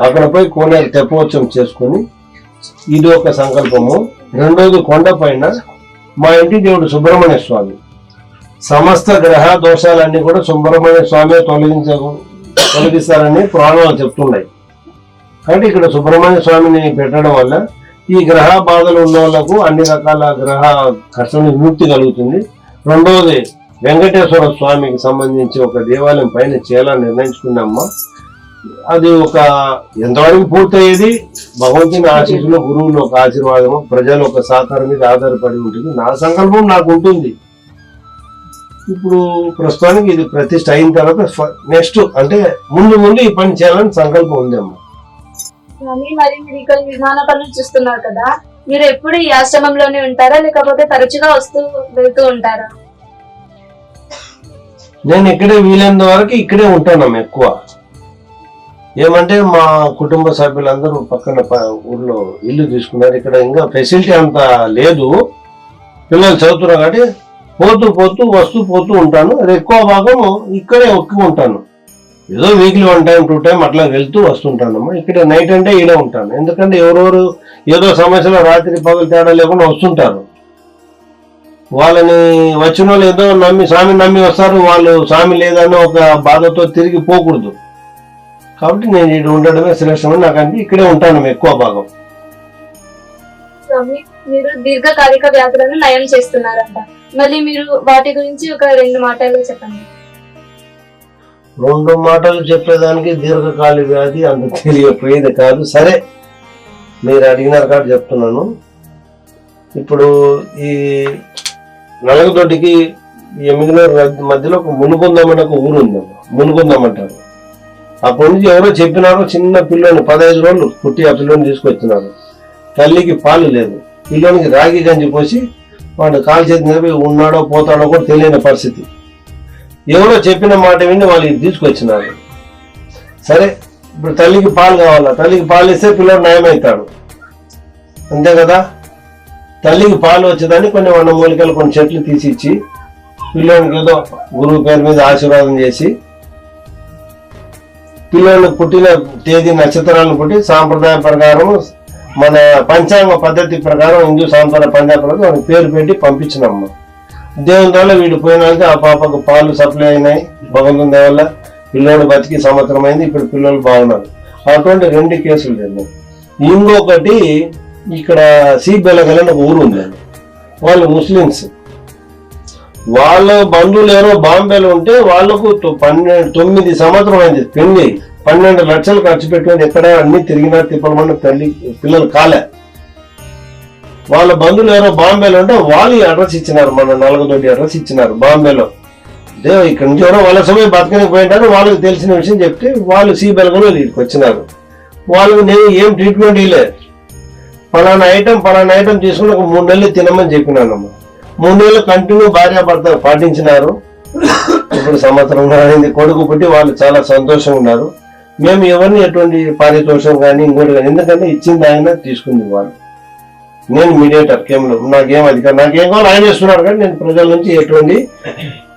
Speaker 8: అక్కడ పోయి కోనేరు తెప్పోత్సవం చేసుకొని, ఇది ఒక సంకల్పము. రెండోది కొండ పైన మా ఇంటి దేవుడు సుబ్రహ్మణ్య స్వామి, సమస్త గ్రహ దోషాలన్నీ కూడా సుబ్రహ్మణ్య స్వామి తొలగిస్తారని పురాణాలు చెప్తున్నాయి. కాబట్టి ఇక్కడ సుబ్రహ్మణ్య స్వామిని పెట్టడం వల్ల ఈ గ్రహ బాధలు ఉన్న వాళ్ళకు అన్ని రకాల గ్రహ కష్టం విముక్తి కలుగుతుంది. రెండవది వెంకటేశ్వర స్వామికి సంబంధించి ఒక దేవాలయం పైన చేయాలని నిర్ణయించుకున్నామ్మా. అది ఒక ఎంతవరకు పూర్తయ్యేది భగవంతుని ఆశీస్సులు, గురువులు ఒక ఆశీర్వాదము, ప్రజలు ఒక సహకారం మీద ఆధారపడి ఉంటుంది. నా సంకల్పం నాకు ఉంటుంది. ఇప్పుడు ప్రస్తుతానికి ఇది ప్రతిష్ట అయిన తర్వాత నెక్స్ట్ అంటే ముందు ఈ పని చేయాలని సంకల్పం ఉంది అమ్మా.
Speaker 1: మరి మీరు ఇక్కడ నిర్మాణ పనులు చూస్తున్నారు కదా, మీరు ఎప్పుడు ఈ ఆశ్రమంలోనే ఉంటారా లేకపోతే తరచుగా వస్తూ వెళ్తూ ఉంటారా?
Speaker 8: నేను ఇక్కడే వీలైనంత వరకు ఇక్కడే ఉంటానమ్మా. ఎక్కువ ఏమంటే మా కుటుంబ సభ్యులందరూ పక్కన ఊర్లో ఇల్లు తీసుకున్నారు. ఇక్కడ ఇంకా ఫెసిలిటీ అంత లేదు, పిల్లలు చదువుతున్నారు కాబట్టి వస్తూ పోతూ ఉంటాను. అది ఎక్కువ భాగం ఇక్కడే ఎక్కువ ఉంటాను. ఏదో వీక్లీ 1 time 2 time అట్లా వెళ్తూ వస్తుంటానమ్మా. ఇక్కడ నైట్ అంటే ఈడే ఉంటాను. ఎందుకంటే ఎవరెవరు ఏదో సమస్యలో రాత్రి పగలు తేడా లేకుండా వస్తుంటారు. వాళ్ళని వచ్చిన వాళ్ళు ఏదో స్వామి నమ్మి వస్తారు, వాళ్ళు స్వామి లేదని ఒక బాధతో తిరిగి పోకూడదు. కాబట్టి నేను ఇక్కడ ఉండడమే శ్రేష్టమని నాకు అంటే ఇక్కడే ఉంటాను ఎక్కువ భాగం.
Speaker 1: మీరు దీర్ఘకాలిక వ్యాధులను నయం చేస్తున్నారంట, మళ్ళీ మీరు వాటి గురించి ఒక 2 మాటలు చెప్పండి.
Speaker 8: 2 మాటలు చెప్పేదానికి దీర్ఘకాలిక వ్యాధి అంత తెలియపోయేది కాదు. సరే మీరు అడిగినారు కాబట్టి చెప్తున్నాను. ఇప్పుడు ఈ నలగదొడ్డికి ఎమ్మిగినూరు మధ్యలో ఒక మునుగుందమని ఒక ఊరు ఉంది. మునుగుందమంటారు. అప్పటి నుంచి ఎవరో చెప్పినారో, చిన్న పిల్లోని 15 రోజులు పుట్టి ఆ పిల్లోని తీసుకొచ్చినారు. తల్లికి పాలు లేదు, పిల్లోనికి రాగి గంజి పోసి వాడు కాలు చేతి నిలబడి ఉన్నాడో పోతాడో కూడా తెలియని పరిస్థితి. ఎవరో చెప్పిన మాట విని వాళ్ళు తీసుకొచ్చినారు. సరే ఇప్పుడు తల్లికి పాలు కావాలా, తల్లికి పాలు ఇస్తే పిల్లడు నయమవుతాడు, అంతే కదా. తల్లికి పాలు వచ్చేదాన్ని కొన్ని 100 మూలికలు కొన్ని చెట్లు తీసి ఇచ్చి పిల్లోనికి ఏదో గురువు పేరు మీద ఆశీర్వాదం చేసి పిల్లోని పుట్టిన తేదీ నక్షత్రాలను పుట్టి సాంప్రదాయ ప్రకారం మన పంచాంగ పద్ధతి ప్రకారం హిందూ సాంప్రదాయ పంచాంగ ప్రకారం వాడికి పేరు పెట్టి పంపించినమ్మా. దేవుని వల్ల వీడు పోయినాక ఆ పాపకు పాలు సప్లై అయినాయి. భగవంతుని దయ వల్ల పిల్లోడు బతికి సంవత్సరం అయింది. ఇప్పుడు పిల్లలు బాగున్నారు. అటువంటి 2 కేసులు జరిగినాయి. ఇంకొకటి ఇక్కడ బెలగల్ ఒక ఊరు ఉందండి. వాళ్ళు ముస్లిమ్స్. వాళ్ళ బంధువులు ఎవరో బాంబేలో ఉంటే వాళ్ళకు 9 సంవత్సరం అయింది పెళ్లి. 12 లక్షలు ఖర్చు పెట్టుకుని ఎక్కడ అన్ని తిరిగినా తిప్పలమన్న పిల్లలు కాలే. వాళ్ళ బంధువులు ఎవరో బాంబేలో ఉంటే వాళ్ళు అడ్రస్ ఇచ్చినారు, మన నలగదొడ్డి అడ్రస్ ఇచ్చినారు బాంబేలో. అదే ఇక్కడ నుంచి ఎవరో వలసపోయి బతకనికి పోయింటారు. వాళ్ళకి తెలిసిన విషయం చెప్తే వాళ్ళు బెలగలో వీటికి వచ్చినారు. వాళ్ళకి నేను ఏం ట్రీట్మెంట్ ఇవ్వలేదు. పలానా ఐటమ్ తీసుకుని ఒక 3 నెలలు తినమని చెప్పినానమ్మా. 3 నెలలు కంటిన్యూ భార్యాభర్త పాటించినారు. ఇప్పుడు సంవత్సరం అయింది, కొడుకు పుట్టి వాళ్ళు చాలా సంతోషంగా ఉన్నారు. మేము ఎవరిని ఎటువంటి పారితోషం కానీ ఇంకోటి కానీ, ఎందుకంటే ఇచ్చింది ఆయన, తీసుకుంది వాళ్ళు. నేను మీడియేటర్, కేవలం నాకేం అధికారం, నాకేం కావాలి ఆయన చేస్తున్నారు. కానీ నేను ప్రజల నుంచి ఎటువంటి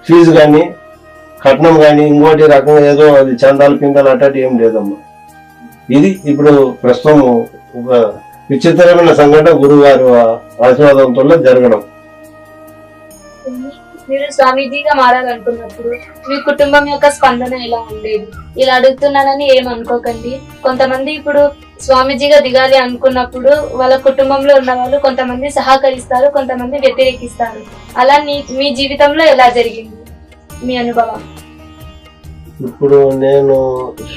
Speaker 8: ఫీజు కానీ కట్నం కానీ ఇంకోటి రకంగా ఏదో అది చందాలు పిందాలు అట్లాంటి ఏం లేదమ్మా. ఇది ఇప్పుడు ప్రస్తుతం ఒక విచిత్రమైన సంఘటన గురువు గారు ఆశీర్వాదంతో జరగడం.
Speaker 1: మీరు స్వామీజీగా మారాలనుకున్నప్పుడు మీ కుటుంబం యొక్క స్పందన ఎలా ఉండేది? ఇలా అడుగుతున్నానని ఏమనుకోకండి. కొంతమంది ఇప్పుడు స్వామీజీగా దిగాలి అనుకున్నప్పుడు వాళ్ళ కుటుంబంలో ఉన్న వాళ్ళు కొంతమంది సహకరిస్తారు, కొంతమంది వ్యతిరేకిస్తారు. అలా మీ జీవితంలో ఎలా జరిగింది మీ అనుభవం?
Speaker 8: ఇప్పుడు నేను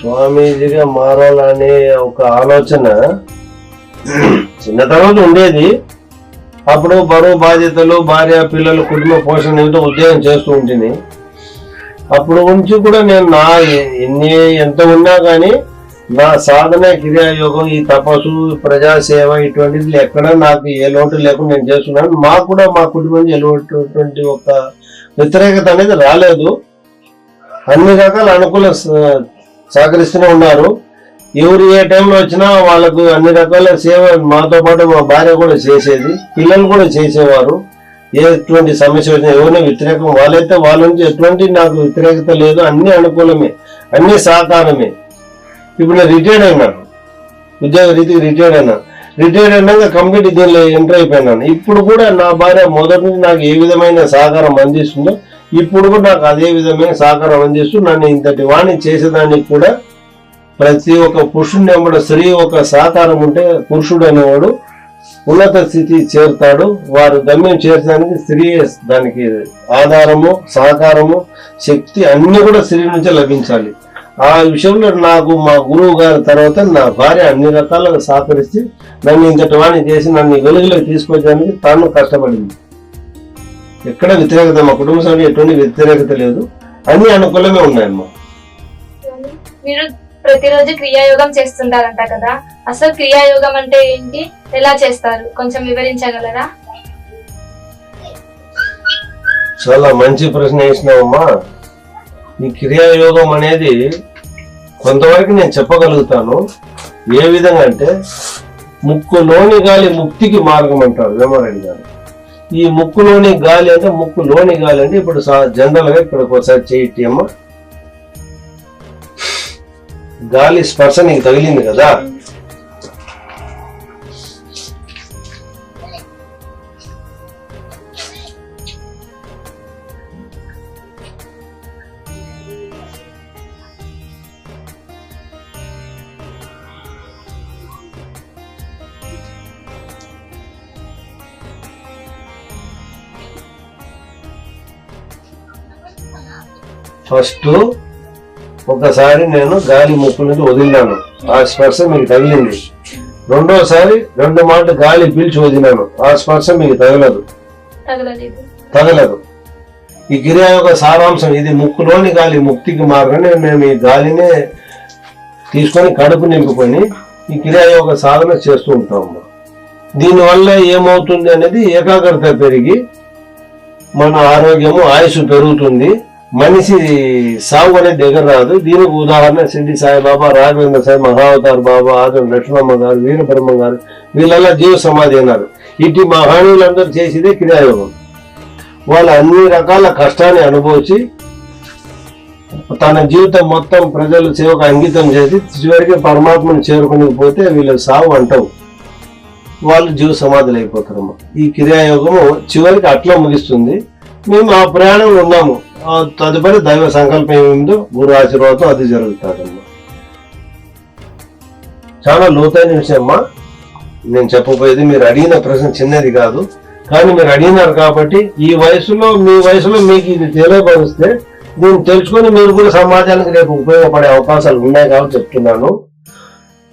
Speaker 8: స్వామీజీగా మారాలనే ఒక ఆలోచన చిన్నతనంలో ఉండేది. అప్పుడు బరువు బాధ్యతలు, భార్య పిల్లలు, కుటుంబ పోషణ ఏమిటో ఉద్యోగం చేస్తూ ఉంటుంది. అప్పుడు నుంచి కూడా నేను ఎంత ఉన్నా కానీ నా సాధన, క్రియాయోగం, ఈ తపస్సు, ప్రజాసేవ ఇటువంటిది ఎక్కడ నాకు ఏ లోటు లేకుండా నేను చేస్తున్నాను. మాకు కూడా మా కుటుంబం ఎటువంటి ఒక వ్యతిరేకత అనేది రాలేదు. అన్ని రకాల అనుకూల సహకరిస్తూనే ఉన్నారు. ఎవరు ఏ టైంలో వచ్చినా వాళ్ళకు అన్ని రకాల సేవ మాతో పాటు మా భార్య కూడా చేసేది, పిల్లలు కూడా చేసేవారు. ఎటువంటి సమస్య వచ్చినా ఎవరిని వ్యతిరేకం వాళ్ళైతే వాళ్ళ నుంచి ఎటువంటి నాకు వ్యతిరేకత లేదు, అన్ని అనుకూలమే, అన్ని సహకారమే. ఇప్పుడు నేను రిటైర్డ్ అయినాను, ఉద్యోగ రీతికి రిటైర్డ్ అయినాక కంప్లీట్ దీనిలో ఎంటర్ అయిపోయినాను. ఇప్పుడు కూడా నా భార్య మొదటి నుంచి నాకు ఏ విధమైన సహకారం అందిస్తుందో ఇప్పుడు కూడా నాకు అదే విధమైన సహకారం అందిస్తూ నన్ను ఇంతటి వాణి చేసేదానికి కూడా ప్రతి ఒక్క పురుషుని వెంబడి స్త్రీ ఒక సహకారం ఉంటే పురుషుడు అనేవాడు ఉన్నత స్థితి చేరుతాడు. వారు గమ్యం చేర్చడానికి స్త్రీ దానికి ఆధారము, సహకారము, శక్తి అన్ని కూడా స్త్రీ నుంచే లభించాలి. ఆ విషయంలో నాకు మా గురువు గారి తర్వాత నా భార్య అన్ని రకాలుగా సహకరిస్తే నన్ను ఇంతటి వాణి చేసి నన్ను వెలుగులోకి తీసుకొచ్చడానికి తాను కష్టపడింది. ఎక్కడ వ్యతిరేకత, మా కుటుంబ సభ్యులు ఎటువంటి వ్యతిరేకత లేదు, అన్ని అనుకూలమే ఉన్నాయమ్మా.
Speaker 1: మీరు ప్రతిరోజు క్రియాయోగం చేస్తుంటారంట కదా, అసలు క్రియాయోగం అంటే ఏంటి, ఎలా చేస్తారు కొంచెం వివరించగలరా?
Speaker 8: చాలా మంచి ప్రశ్న వేసినావమ్మా. ఈ క్రియాయోగం అనేది కొంతవరకు నేను చెప్పగలుగుతాను. ఏ విధంగా అంటే ముక్కులోని గాలి ముక్తికి మార్గం అంటారు వేమారెడ్డి గారు. ఈ ముక్కులోని గాలి అంటే ముక్కులోని గాలి అంటే ఇప్పుడు జనరల్ గా ఇక్కడ ఒకసారి చేయి అమ్మ, గాలి స్పర్శ నీకు తగిలింది కదా, ఫస్ట్ ఒకసారి నేను గాలి ముక్కు నుంచి వదిలినాను, ఆ స్పర్శ మీకు తగిలింది. రెండోసారి 2 మాటలు గాలి పీల్చి వదిలినాను, ఆ స్పర్శ మీకు తగలదు. ఈ క్రియాయోగ సారాంశం ఇది. ముక్కులోని గాలి ముక్తికి మార్గం. మేము ఈ గాలినే తీసుకొని కడుపు నింపుకొని ఈ క్రియాయోగ సాధన చేస్తూ ఉంటాము. దీనివల్ల ఏమవుతుంది అనేది ఏకాగ్రత పెరిగి మన ఆరోగ్యము, ఆయుష్ పెరుగుతుంది. మనిషి సాగు అనేది దగ్గర రాదు. దీనికి ఉదాహరణ షిరిడి సాయిబాబా, రాఘవేంద్ర సాయి, మహావతార్ బాబా, ఆదం లక్ష్మమ్మ గారు, వీరబ్రహ్మ గారు, వీళ్ళల్లా జీవ సమాధి అన్నారు. ఇటు మహానీయులందరూ చేసేదే క్రియాయోగం. వాళ్ళు అన్ని రకాల కష్టాన్ని అనుభవించి తన జీవితం మొత్తం ప్రజల సేవకు అంకితం చేసి చివరికి పరమాత్మను చేరుకుని పోతే వీళ్ళ సాగు అంటావు, వాళ్ళు జీవ సమాధులు అయిపోతారమ్మా. ఈ క్రియాయోగము చివరికి అట్లా ముగిస్తుంది. మేము ఆ ప్రయాణంలో ఉన్నాము. తదుపరి దైవ సంకల్పం ఏమిందో గురు ఆశీర్వాదం అది జరుగుతారమ్మా. చాలా లోతైన విషయం అమ్మా నేను చెప్పబోయేది. మీరు అడిగిన ప్రశ్న చిన్నది కాదు, కానీ మీరు అడిగినారు కాబట్టి ఈ వయసులో, మీ వయసులో మీకు ఇది తెలియపరిస్తే దీన్ని తెలుసుకొని మీరు కూడా సమాజానికి రేపు ఉపయోగపడే అవకాశాలు ఉన్నాయి కాబట్టి చెప్తున్నాను.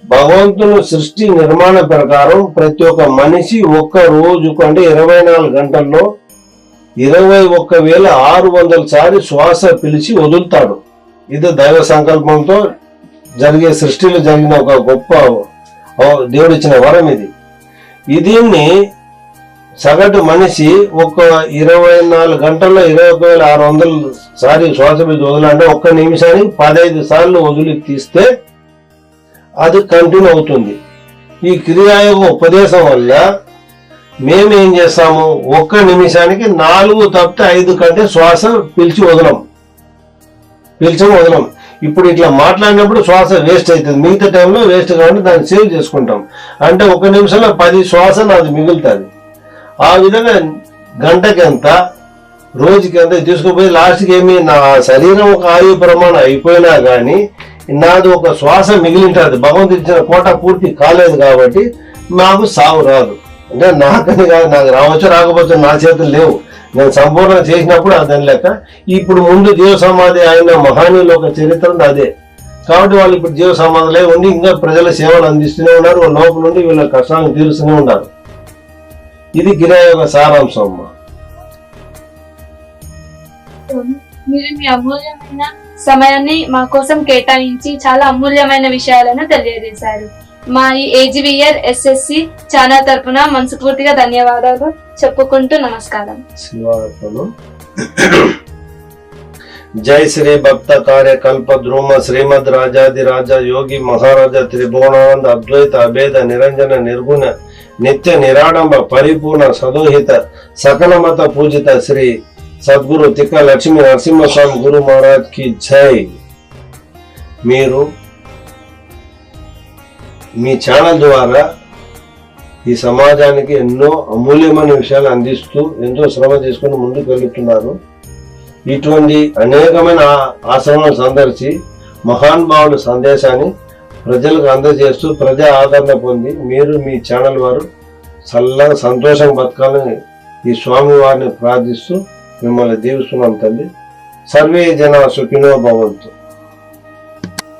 Speaker 8: భగవంతుని సృష్టి నిర్మాణ ప్రకారం ప్రతి ఒక్క మనిషి ఒక్క రోజుకు అంటే 24 గంటల్లో 21,600 సార్లు శ్వాస పిలిచి వదులుతాడు. ఇది దైవ సంకల్పంతో జరిగే సృష్టిలో జరిగిన ఒక గొప్ప దేవుడు ఇచ్చిన వరం ఇది. దీన్ని సగటు మనిషి ఒక 24 గంటల్లో 21,600 సార్లు శ్వాస పిలిచి వదలంటే ఒక్క నిమిషానికి 15 సార్లు వదిలి తీస్తే అది కంటిన్యూ అవుతుంది. ఈ క్రియాయోగ ఉపదేశం వల్ల మేమేం చేస్తాము, ఒక్క నిమిషానికి 4 తప్పితే 5 కంటే శ్వాస పిలిచి వదలం. ఇప్పుడు ఇట్లా మాట్లాడినప్పుడు శ్వాస వేస్ట్ అవుతుంది, మిగతా టైంలో వేస్ట్ కాబట్టి దాన్ని సేవ్ చేసుకుంటాం. అంటే 1 నిమిషంలో 10 శ్వాస నాది మిగులుతుంది. ఆ విధంగా గంటకి ఎంత, రోజుకి ఎంత తీసుకుపోయి లాస్ట్కి ఏమి నా శరీరం ఒక ఆయు ప్రమాణం అయిపోయినా కానీ నాది ఒక శ్వాస మిగిలింటుంది. భగవంతుడు ఇచ్చిన కోట పూర్తి కాలేదు కాబట్టి నాకు సాగు రాదు. అంటే నాకని కాదు, నాకు రావచ్చు రాకపోవచ్చు నా చేతులు లేవు. నేను సంపూర్ణ చేసినప్పుడు అదని లెక్క. ఇప్పుడు ముందు జీవ సమాధి అయిన మహానీయుల ఒక చరిత్ర అదే కాబట్టి వాళ్ళు ఇప్పుడు జీవ సమాధిలో ఉండి ఇంకా ప్రజల సేవలు అందిస్తూనే ఉన్నారు. వాళ్ళ లోపల నుండి వీళ్ళ కష్టాలను తీరుస్తూనే ఉన్నారు. ఇది క్రియాయోగ సారాంశం అమ్మా.
Speaker 1: మీరు మీ అమూల్యమైన సమయాన్ని మా కోసం కేటాయించి చాలా అమూల్యమైన విషయాలను తెలియజేశారు. మా ఈ ఏజీవీఆర్ ఎస్ఎస్సి ఛానల్ తరపున మనస్ఫూర్తిగా ధన్యవాదాలు చెప్పుకుంటూ నమస్కారం.
Speaker 8: జై శ్రీ భక్త కార్యకల్ప ద్రోమ శ్రీమద్ రాజాది రాజా యోగి మహారాజా త్రిభువనానంద అద్వైత అభేద నిరంజన నిర్గుణ నిత్య నిరాడంబ పరిపూర్ణ సదోహిత సకల మత పూజిత శ్రీ సద్గురు తిక్క లక్ష్మీ నరసింహస్వామి గురు మహారాజ్ కి జై. మీరు మీ ఛానల్ ద్వారా ఈ సమాజానికి ఎన్నో అమూల్యమైన విషయాలు అందిస్తూ ఎంతో శ్రమ తీసుకుని ముందుకు వెళ్తున్నారు. ఇటువంటి అనేకమైన ఆశ్రమాలు సందర్శి మహానుభావుల సందేశాన్ని ప్రజలకు అందజేస్తూ ప్రజా ఆదరణ పొంది మీరు మీ ఛానల్ వారు చల్లగా సంతోషంగా బతకాలని ఈ స్వామి వారిని ప్రార్థిస్తూ మిమ్మల్ని దీవిస్తున్నాం తల్లి. సర్వే జన సుఖినో భవంతు.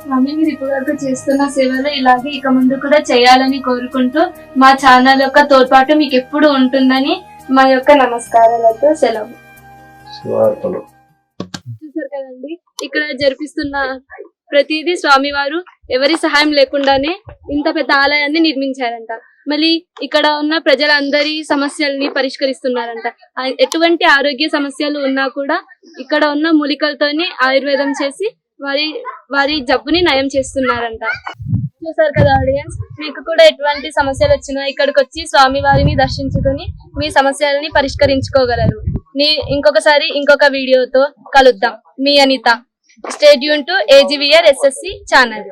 Speaker 1: స్వామి, మీరు ఇప్పటివరకు చేస్తున్న సేవలు ఇలాగే ఇక ముందు కూడా చేయాలని కోరుకుంటూ మా ఛానల్ యొక్క తోడ్పాటు మీకు ఎప్పుడు ఉంటుందని మా యొక్క నమస్కారాలతో సెలవు.
Speaker 8: శివార్పణం.
Speaker 1: చూసారు కదండి, ఇక్కడ జరిపిస్తున్న ప్రతిదీ స్వామివారు ఎవరి సహాయం లేకుండానే ఇంత పెద్ద ఆలయాన్ని నిర్మించారంట. మళ్ళీ ఇక్కడ ఉన్న ప్రజలందరి సమస్యల్ని పరిష్కరిస్తున్నారంట. ఎటువంటి ఆరోగ్య సమస్యలు ఉన్నా కూడా ఇక్కడ ఉన్న మూలికలతోని ఆయుర్వేదం చేసి వారి జబ్బుని నయం చేస్తున్నారంట. చూసారు కదా ఆడియన్స్, మీకు కూడా ఎటువంటి సమస్యలు వచ్చినా ఇక్కడికి వచ్చి స్వామి వారిని దర్శించుకుని మీ సమస్యలని పరిష్కరించుకోగలరు. ఇంకొకసారి ఇంకొక వీడియోతో కలుద్దాం. మీ Anitha. Stay tune to AGVR SSC channel.